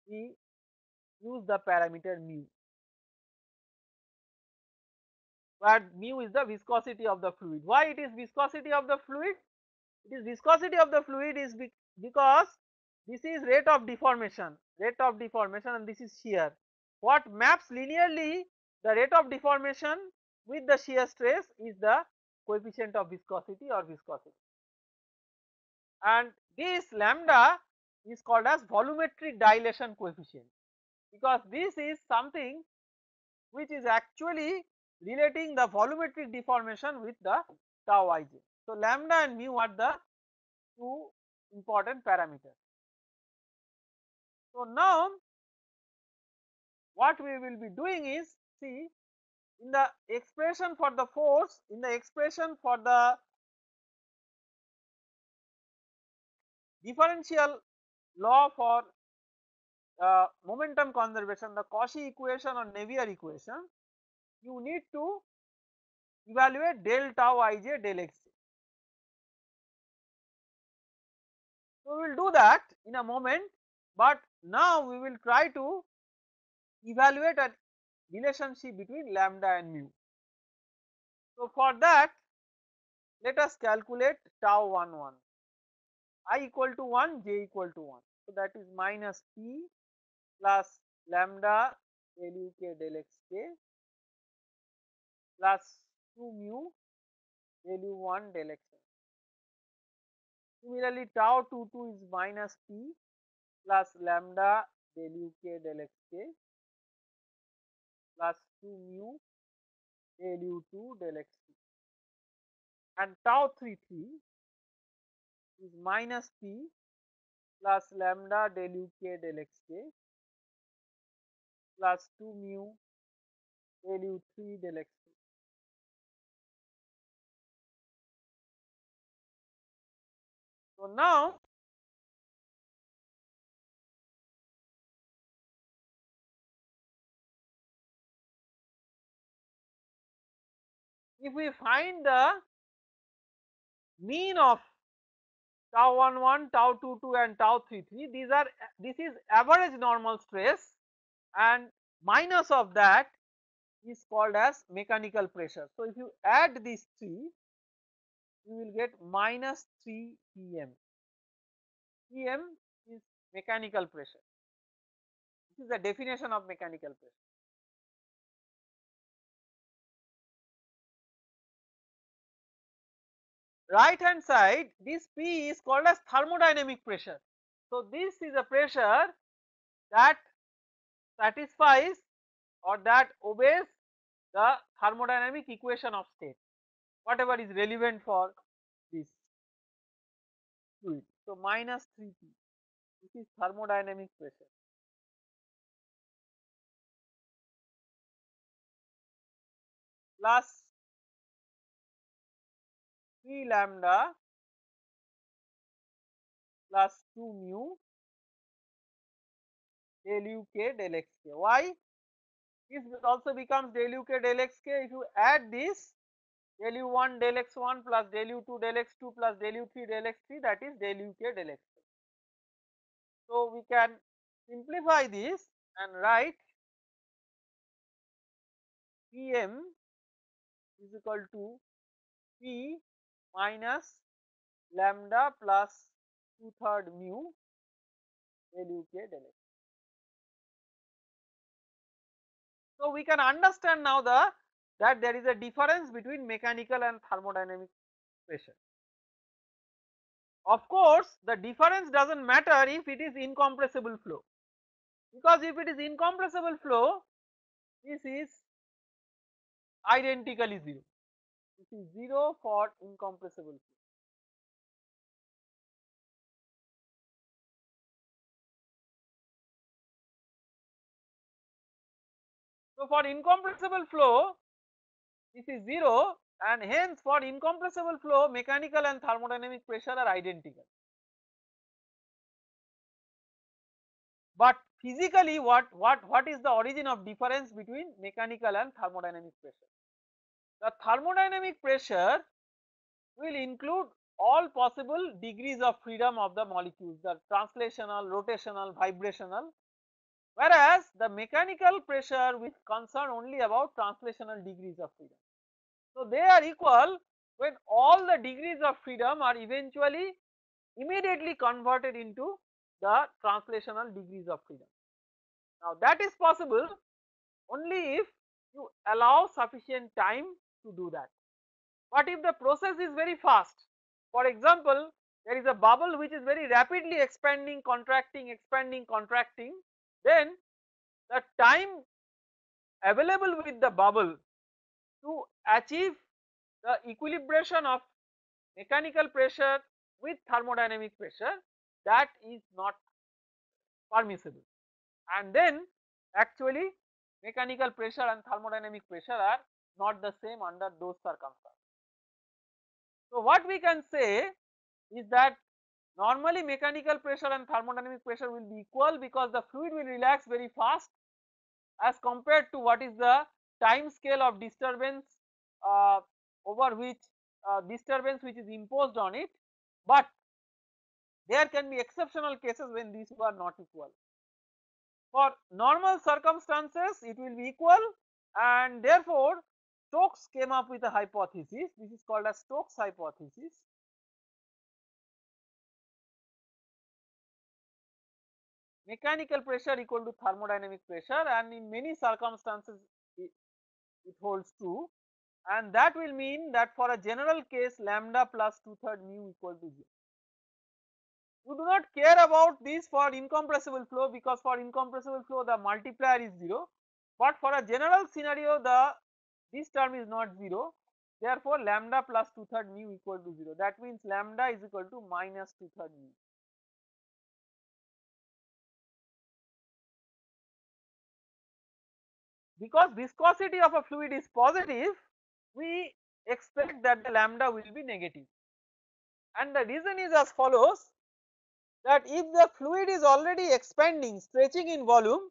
we use the parameter mu, where mu is the viscosity of the fluid. Why it is viscosity of the fluid? It is viscosity of the fluid is because this is rate of deformation, and this is shear. What maps linearly the rate of deformation with the shear stress is the coefficient of viscosity or viscosity. And this lambda is called as volumetric dilation coefficient, because this is something which is actually relating the volumetric deformation with the tau ij. So lambda and mu are the two important parameters. So now what we will be doing is, see, in the expression for the force, in the expression for the differential law for momentum conservation, the Cauchy equation or Navier equation, you need to evaluate del tau ij del x. So we will do that in a moment, but now we will try to evaluate a relationship between lambda and mu. So for that, let us calculate tau 11, I equal to 1, j equal to 1. So that is minus p plus lambda del uk del xk plus 2 mu del u1 del xn. Similarly, tau 22 is minus p plus lambda del uk del xk plus 2 mu del u2 del xt. And tau 33 is minus p plus lambda del uk del xk plus 2 mu del u3 del xt. So now if we find the mean of tau 11, tau 22 and tau 33, this is average normal stress, and minus of that is called as mechanical pressure. So if you add these three, you will get minus 3 pm. Pm is mechanical pressure. This is the definition of mechanical pressure. Right hand side, this P is called as thermodynamic pressure. So this is a pressure that satisfies or that obeys the thermodynamic equation of state, whatever is relevant for this fluid. So minus 3p, this is thermodynamic pressure, plus 3 lambda plus 2 mu del uk del xk. Why? This also becomes del uk del xk. If you add this, del u1 del x1 plus del u2 del x2 plus del u3 del x3, that is del uk del x. So we can simplify this and write Pm is equal to P minus lambda plus 2/3 mu del uk del x. So we can understand now that there is a difference between mechanical and thermodynamic pressure. Of course, the difference does not matter if it is incompressible flow, because if it is incompressible flow, this is identically 0. This is 0 for incompressible flow. So for incompressible flow, this is 0, and hence for incompressible flow, mechanical and thermodynamic pressure are identical. But physically, what is the origin of difference between mechanical and thermodynamic pressure? The thermodynamic pressure will include all possible degrees of freedom of the molecules, the translational, rotational, vibrational, whereas the mechanical pressure will concern only about translational degrees of freedom. So they are equal when all the degrees of freedom are eventually immediately converted into the translational degrees of freedom. Now that is possible only if you allow sufficient time to do that. But if the process is very fast, for example, there is a bubble which is very rapidly expanding, contracting, expanding, contracting, then the time available with the bubble to achieve the equilibration of mechanical pressure with thermodynamic pressure, that is not permissible, and then actually mechanical pressure and thermodynamic pressure are not the same under those circumstances. So what we can say is that normally mechanical pressure and thermodynamic pressure will be equal, because the fluid will relax very fast as compared to what is the time scale of disturbance uh, over which disturbance which is imposed on it, but there can be exceptional cases when these two are not equal. For normal circumstances it will be equal, and therefore Stokes came up with a hypothesis. This is called as Stokes hypothesis. Mechanical pressure equal to thermodynamic pressure, and in many circumstances it holds true, and that will mean that for a general case lambda plus 2/3 mu equal to 0. You do not care about this for incompressible flow, because for incompressible flow the multiplier is 0, but for a general scenario this term is not 0, therefore lambda plus 2/3 mu equal to 0. That means lambda is equal to minus 2/3 mu. Because viscosity of a fluid is positive, we expect that the lambda will be negative, and the reason is as follows, that if the fluid is already expanding, stretching in volume,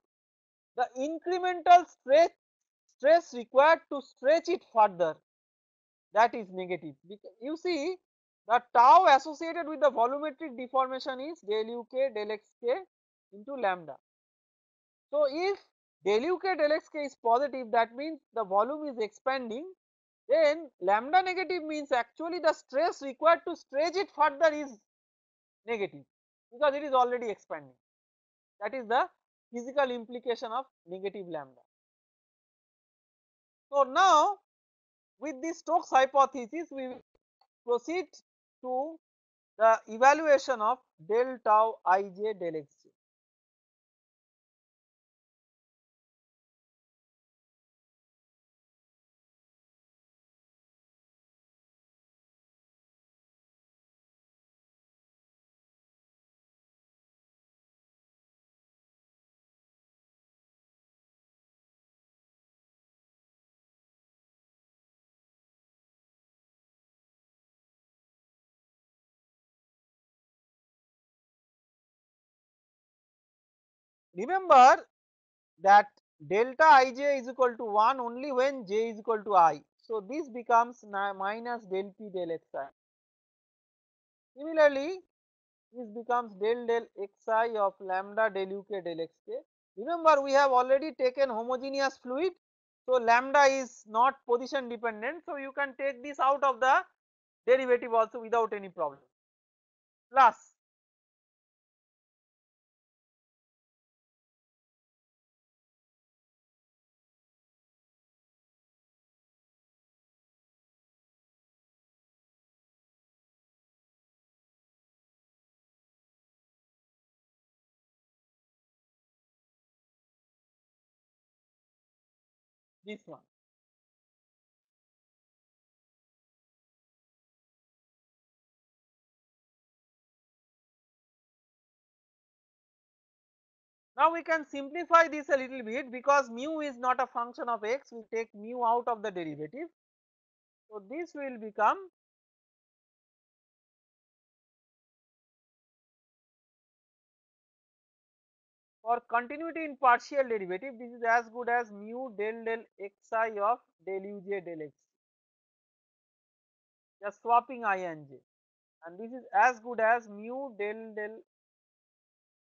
the incremental stress required to stretch it further, that is negative. You see, the tau associated with the volumetric deformation is del uk del xk into lambda. So if del uk del xk is positive, that means the volume is expanding, then lambda negative means actually the stress required to stretch it further is negative, because it is already expanding. That is the physical implication of negative lambda. So now with this Stokes hypothesis we will proceed to the evaluation of del tau ij del xj. Remember that delta ij is equal to 1 only when j is equal to I. So this becomes minus del p del xi. Similarly, this becomes del xi of lambda del uk del xk. Remember, we have already taken homogeneous fluid, so lambda is not position dependent, so you can take this out of the derivative also without any problem. Plus this one. Now we can simplify this a little bit, because mu is not a function of x, we take mu out of the derivative. So this will become for continuity in partial derivative, this is as good as mu del xi of del uj del x, just swapping I and j, and this is as good as mu del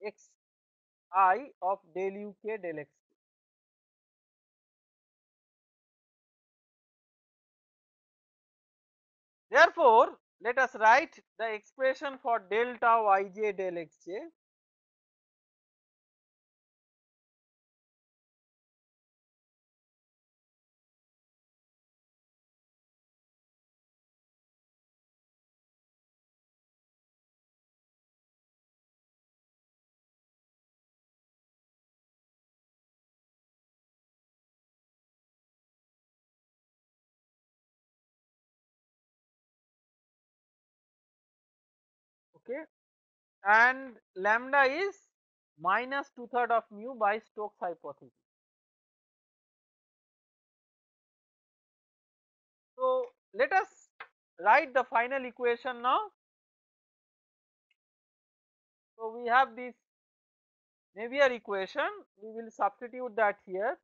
xi of del uk del x. Therefore, let us write the expression for del tau ij del xj. Okay, and lambda is minus 2/3 of mu by Stokes hypothesis. So let us write the final equation now. So we have this Navier equation, we will substitute that here.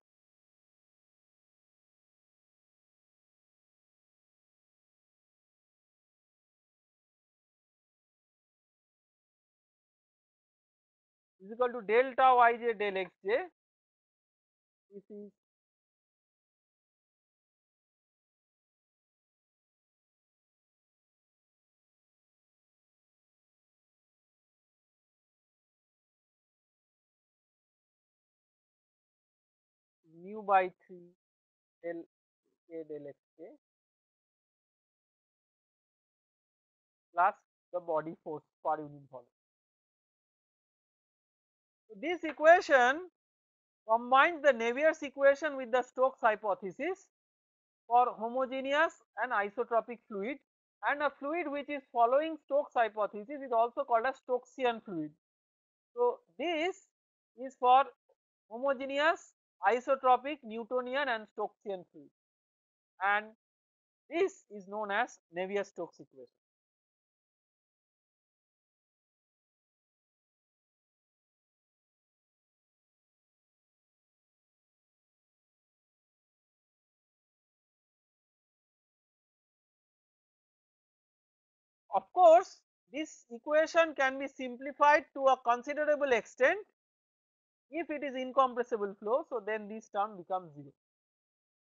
Is equal to del tau ij del xj. This is mu by 3 del k del xj plus the body force per unit volume. So this equation combines the Navier's equation with the Stokes hypothesis for homogeneous and isotropic fluid, and a fluid which is following Stokes hypothesis is also called a Stokesian fluid. So this is for homogeneous, isotropic, Newtonian and Stokesian fluid, and this is known as Navier-Stokes equation. Of course, this equation can be simplified to a considerable extent if it is incompressible flow, so then this term becomes 0.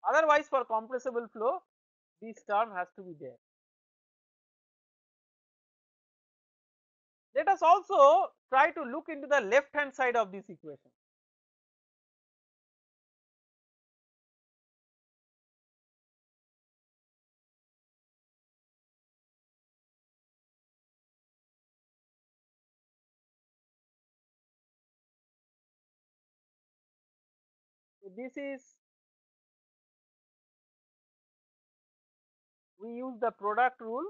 Otherwise, for compressible flow, this term has to be there. Let us also try to look into the left hand side of this equation. So this is, we use the product rule.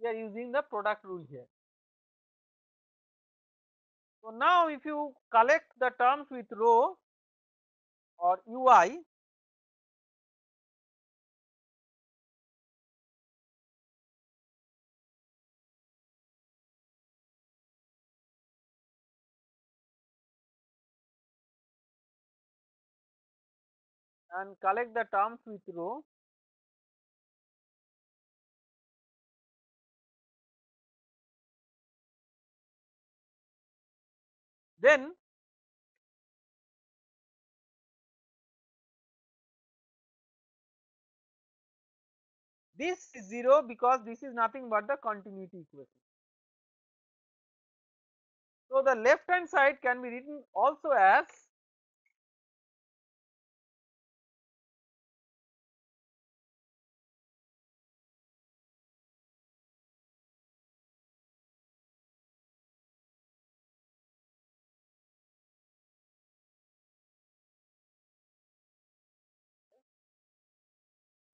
we are using the product rule here. So now if you collect the terms with rho or ui, and collect the terms with rho, then this is 0 because this is nothing but the continuity equation. So the left hand side can be written also as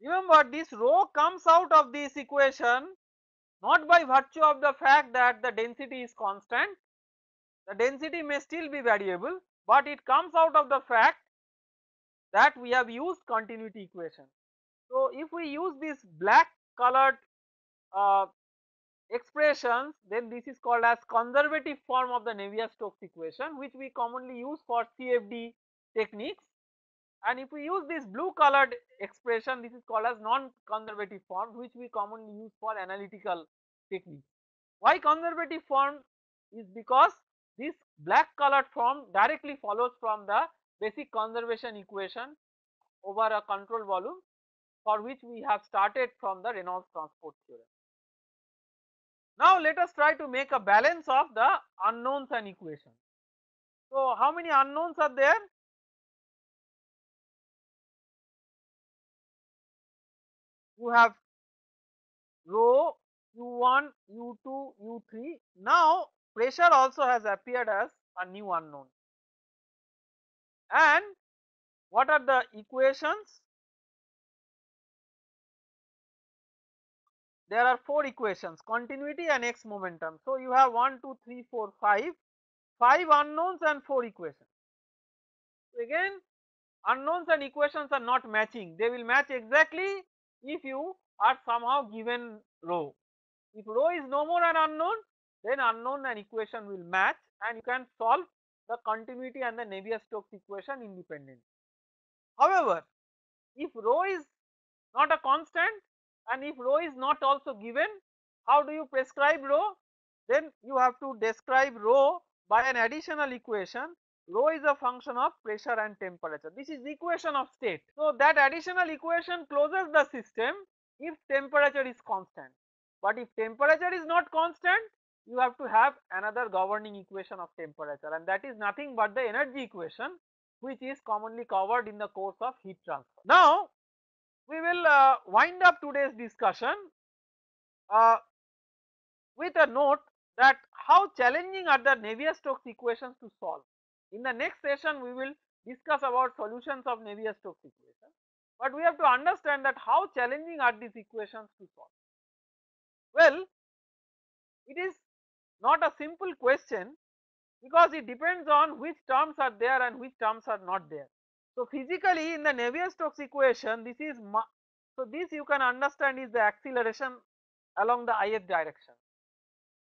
remember this rho comes out of this equation not by virtue of the fact that the density is constant, the density may still be variable, but it comes out of the fact that we have used continuity equation. So if we use this black colored uh, expressions, then this is called as conservative form of the Navier-Stokes equation, which we commonly use for CFD techniques. And if we use this blue colored expression, this is called as non-conservative form, which we commonly use for analytical techniques. Why conservative form is because this black colored form directly follows from the basic conservation equation over a control volume, for which we have started from the Reynolds transport theorem. Now let us try to make a balance of the unknowns and equations. So how many unknowns are there? You have rho, u1, u2, u3. Now pressure also has appeared as a new unknown. And what are the equations? There are 4 equations: continuity and x momentum. So you have 1, 2, 3, 4, 5, 5 unknowns and 4 equations. So again, unknowns and equations are not matching. They will match exactly if you are somehow given rho. If rho is no more an unknown, then unknown and equation will match, and you can solve the continuity and the Navier-Stokes equation independently. However, if rho is not a constant and if rho is not also given, how do you prescribe rho? Then you have to describe rho by an additional equation. Rho is a function of pressure and temperature. This is the equation of state. So that additional equation closes the system if temperature is constant. But if temperature is not constant, you have to have another governing equation of temperature, and that is nothing but the energy equation, which is commonly covered in the course of heat transfer. Now we will wind up today's discussion uh, with a note that how challenging are the Navier-Stokes equations to solve. In the next session we will discuss about solutions of Navier-Stokes equation, but we have to understand that how challenging are these equations to solve. Well, it is not a simple question because it depends on which terms are there and which terms are not there. So physically in the Navier-Stokes equation, this is so this you can understand is the acceleration along the ith direction.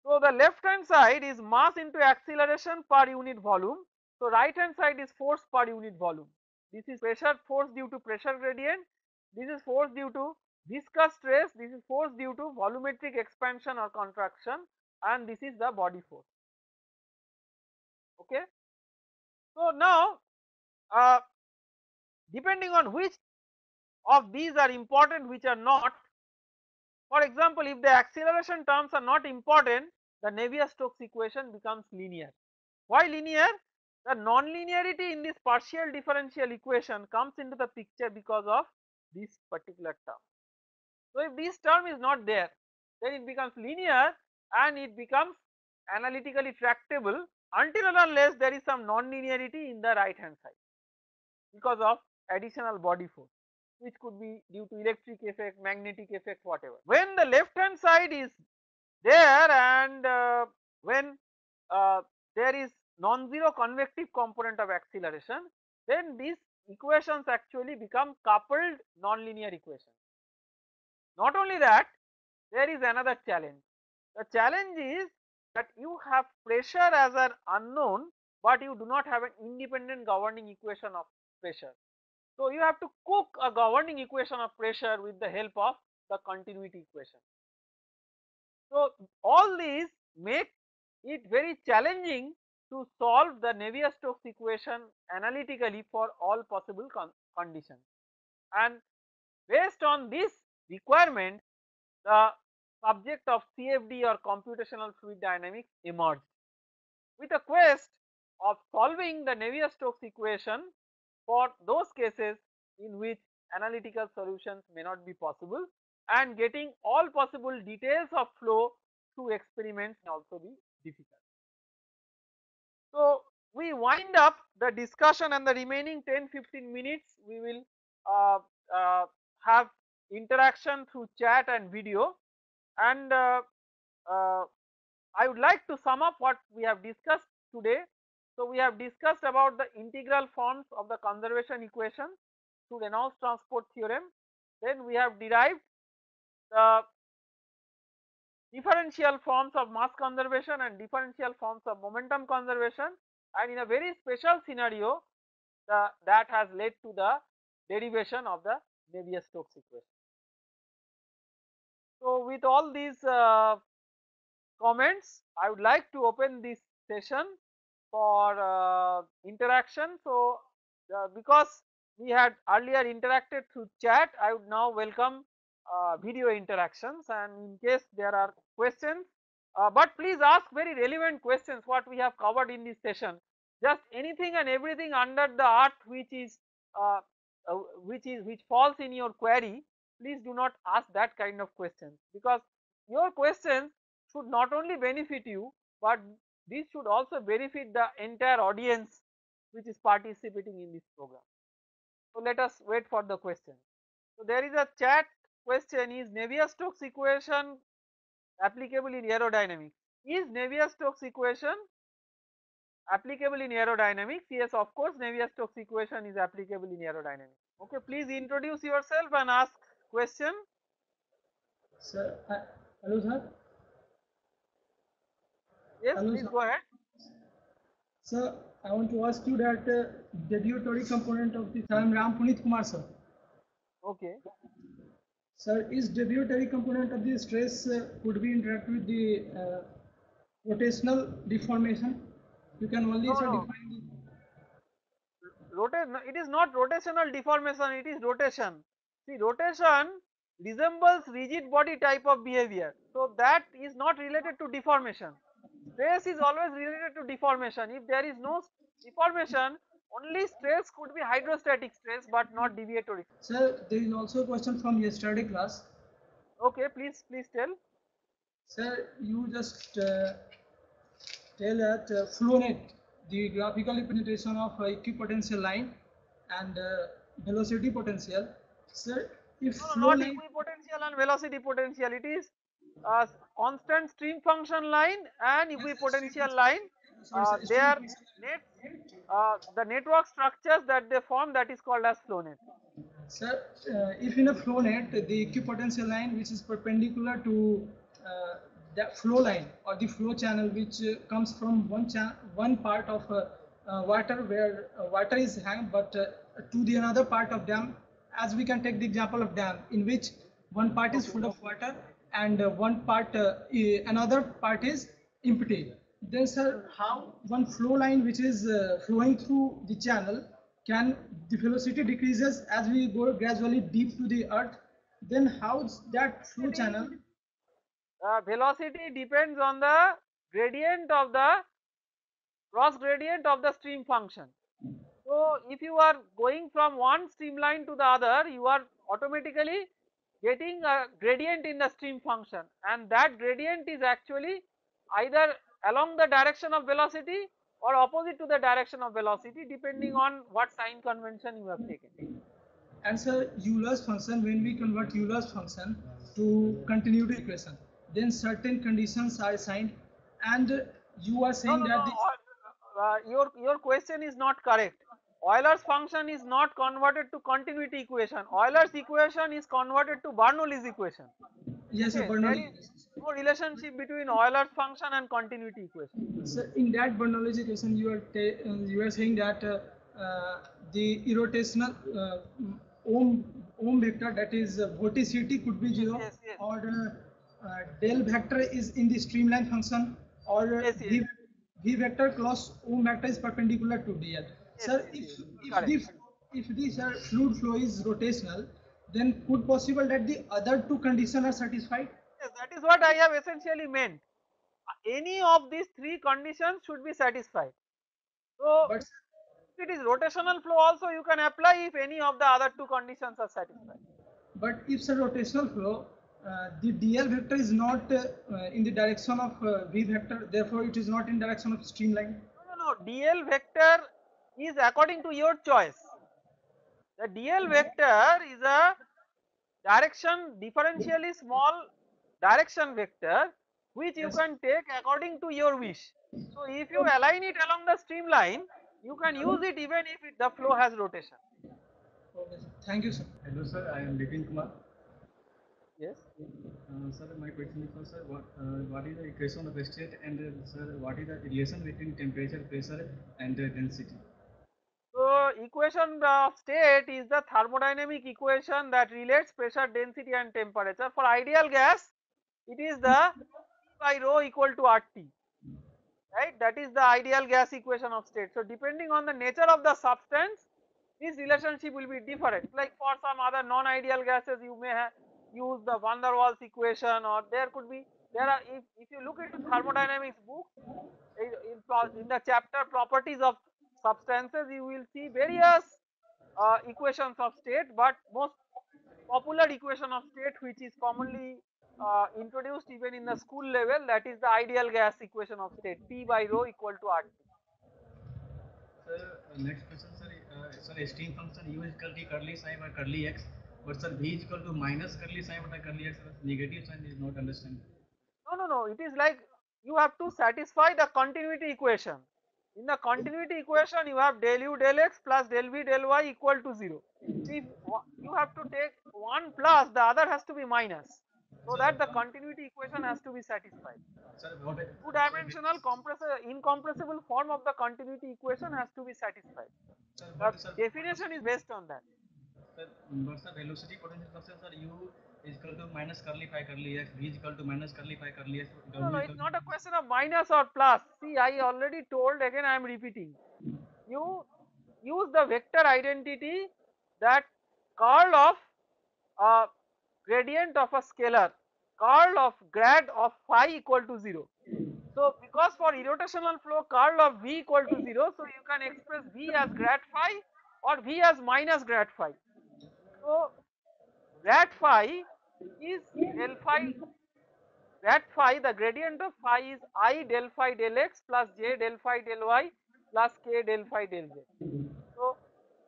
So the left hand side is mass into acceleration per unit volume. So right hand side is force per unit volume. This is pressure force due to pressure gradient. This is force due to viscous stress. This is force due to volumetric expansion or contraction, and this is the body force. Okay. So now depending on which of these are important, which are not. For example, if the acceleration terms are not important, the Navier-Stokes equation becomes linear. Why linear? The non-linearity in this partial differential equation comes into the picture because of this particular term. So if this term is not there, then it becomes linear and it becomes analytically tractable until and unless there is some non-linearity in the right hand side because of additional body force, which could be due to electric effect, magnetic effect, whatever. When the left hand side is there, and when there is non-zero convective component of acceleration, then these equations actually become coupled nonlinear equations. Not only that, there is another challenge. The challenge is that you have pressure as an unknown, but you do not have an independent governing equation of pressure. So you have to cook a governing equation of pressure with the help of the continuity equation. So all these make it very challenging to solve the Navier-Stokes equation analytically for all possible conditions, and based on this requirement, the subject of CFD or computational fluid dynamics emerged, with a quest of solving the Navier-Stokes equation for those cases in which analytical solutions may not be possible, and getting all possible details of flow through experiments may also be difficult. So we wind up the discussion, and the remaining 10-15 minutes we will uh, uh, have interaction through chat and video, and uh, I would like to sum up what we have discussed today. So we have discussed about the integral forms of the conservation equation through Reynolds transport theorem. Then we have derived the differential forms of mass conservation and differential forms of momentum conservation, and in a very special scenario that has led to the derivation of the Navier-Stokes equation. So with all these comments, I would like to open this session for interaction. So because we had earlier interacted through chat, I would now welcome video interactions, and in case there are questions, but please ask very relevant questions what we have covered in this session. Just anything and everything under the earth uh, which falls in your query, please do not ask that kind of questions, because your questions should not only benefit you, but this should also benefit the entire audience which is participating in this program. So let us wait for the question. So there is a chat question: is Navier-Stokes equation applicable in aerodynamics? Is Navier-Stokes equation applicable in aerodynamics? Yes, of course, Navier-Stokes equation is applicable in aerodynamics. Okay, please introduce yourself and ask question. Sir, hello sir. Yes, Hello please sir. go ahead. Sir, I want to ask you that deviatory component of this. I am Ram Puneet Kumar sir. Okay. Sir, is deviatory component of the stress could be interact with the rotational deformation? You can only No, sir no. define the. Rotate, it is not rotational deformation, it is rotation. See, rotation resembles rigid body type of behavior, so that is not related to deformation. Stress is always related to deformation. If there is no deformation, only stress could be hydrostatic stress but not deviatory. Sir, there is also a question from yesterday class. Okay, please tell. Sir, you just tell that flow net, the graphical representation of equipotential line and velocity potential. Sir, if No, flow not line, equipotential and velocity potential. It is a constant stream function line and equipotential line. sorry, sir, They stream are function. net, the network structures that they form, that is called as flow net. Sir, if in a flow net, the equipotential line which is perpendicular to that flow line or the flow channel which comes from one part of water where water is hang, but to the another part of dam, as we can take the example of dam in which one part is Okay. full of water and one part another part is empty. Then sir, how one flow line which is flowing through the channel, can the velocity decreases as we go gradually deep to the earth, then how that flow channel. Velocity depends on the gradient of the cross gradient of the stream function. So if you are going from one streamline to the other, you are automatically getting a gradient in the stream function, and that gradient is actually either along the direction of velocity or opposite to the direction of velocity, depending on what sign convention you have taken. And sir, Euler's function, when we convert Euler's function to continuity equation, then certain conditions are assigned, and you are saying that this. Your question is not correct. Euler's function is not converted to continuity equation. Euler's equation is converted to Bernoulli's equation. Yes, sir, Okay, there Bernoulli. is no relationship between Euler's function and continuity equation. So in that Bernoulli equation, you are saying that the irrotational ohm vector, that is vorticity, could be zero, Yes, yes. or del vector is in the streamline function, or Yes, yes. v vector cross ohm vector is perpendicular to dl. Sir, yes, if the fluid flow is rotational, then could possible that the other two conditions are satisfied? Yes, that is what I have essentially meant. Any of these three conditions should be satisfied. So, But if it is rotational flow also you can apply if any of the other two conditions are satisfied. But if it's a rotational flow, the dl vector is not in the direction of v vector, therefore it is not in direction of streamline. No, dl vector is according to your choice. The dl vector is a direction differentially small direction vector which you Yes. can take according to your wish. So, if you align it along the streamline, you can use it even if the flow has rotation. Okay, sir. Thank you, sir. Hello, sir. I am Vipin Kumar. Yes. Sir, my question is for sir, what is the equation of state, and sir, what is the relation between temperature, pressure, and density? So, equation of state is the thermodynamic equation that relates pressure, density and temperature. For ideal gas, it is the P by rho equal to RT, right? That is the ideal gas equation of state. So, depending on the nature of the substance, this relationship will be different. Like for some other non-ideal gases, you may use the van der Waals equation, or there could be, if you look into thermodynamics book, in the chapter properties of substances, you will see various equations of state, but most popular equation of state which is commonly introduced even in the school level, that is the ideal gas equation of state, P by rho equal to RT. Sir, next question, sir. Sir, stream function U is equal to curly psi by curly x, but sir, V is equal to minus curly psi by curly x. Negative sign is not understand. No, it is like you have to satisfy the continuity equation. In the continuity equation, you have del u del x plus del v del y equal to 0. If you have to take one plus, the other has to be minus, so that the continuity equation has to be satisfied. Sir, Two-dimensional incompressible form of the continuity equation has to be satisfied. Sir, The definition is based on that. Sir, but sir, velocity potential function, sir, U is equal to minus curly phi curly x, V is equal to minus curly phi curly x. No, it's not a question of minus or plus. See, I already told, again I am repeating. You use the vector identity that curl of gradient of a scalar, curl of grad of phi equal to 0. So, because for irrotational flow curl of V equal to 0, so you can express V as grad phi or V as minus grad phi. So, grad phi is del phi, grad phi, the gradient of phi is I del phi del x plus j del phi del y plus k del phi del z. So,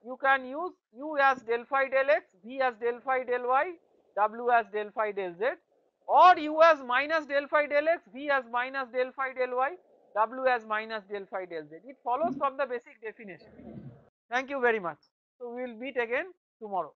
you can use U as del phi del x, V as del phi del y, W as del phi del z, or U as minus del phi del x, V as minus del phi del y, W as minus del phi del z. It follows from the basic definition. Thank you very much. So, we will meet again tomorrow.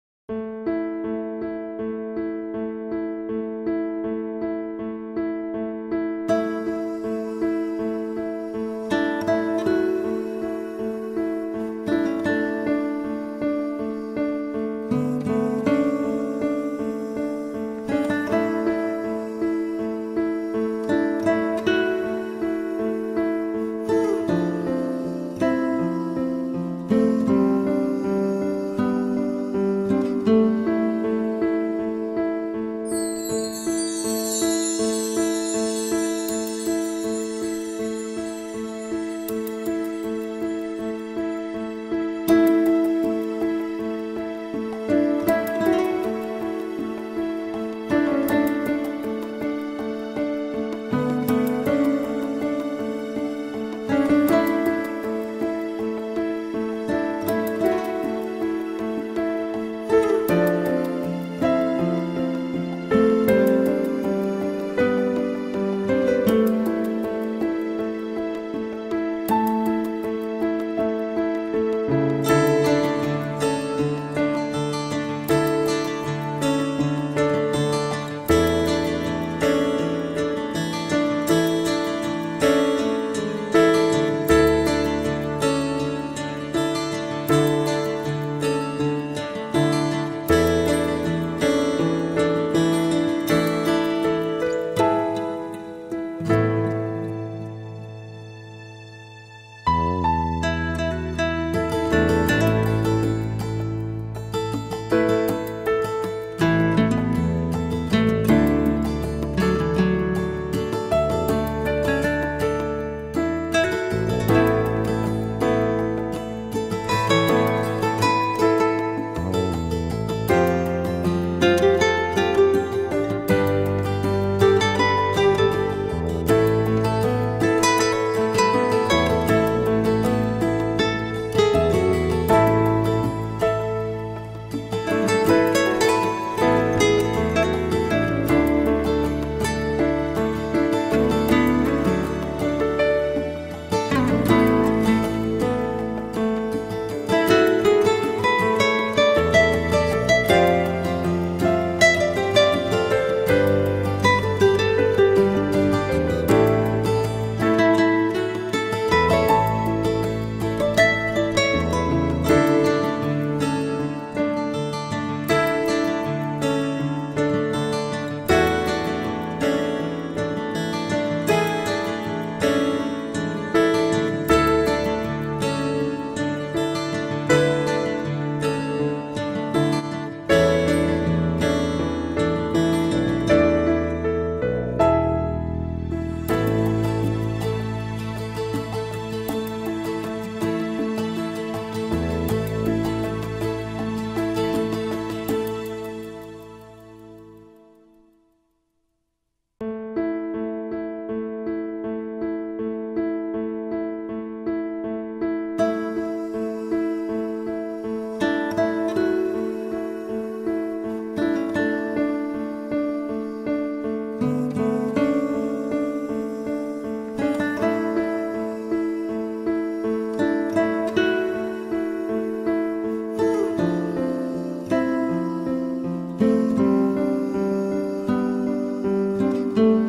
you.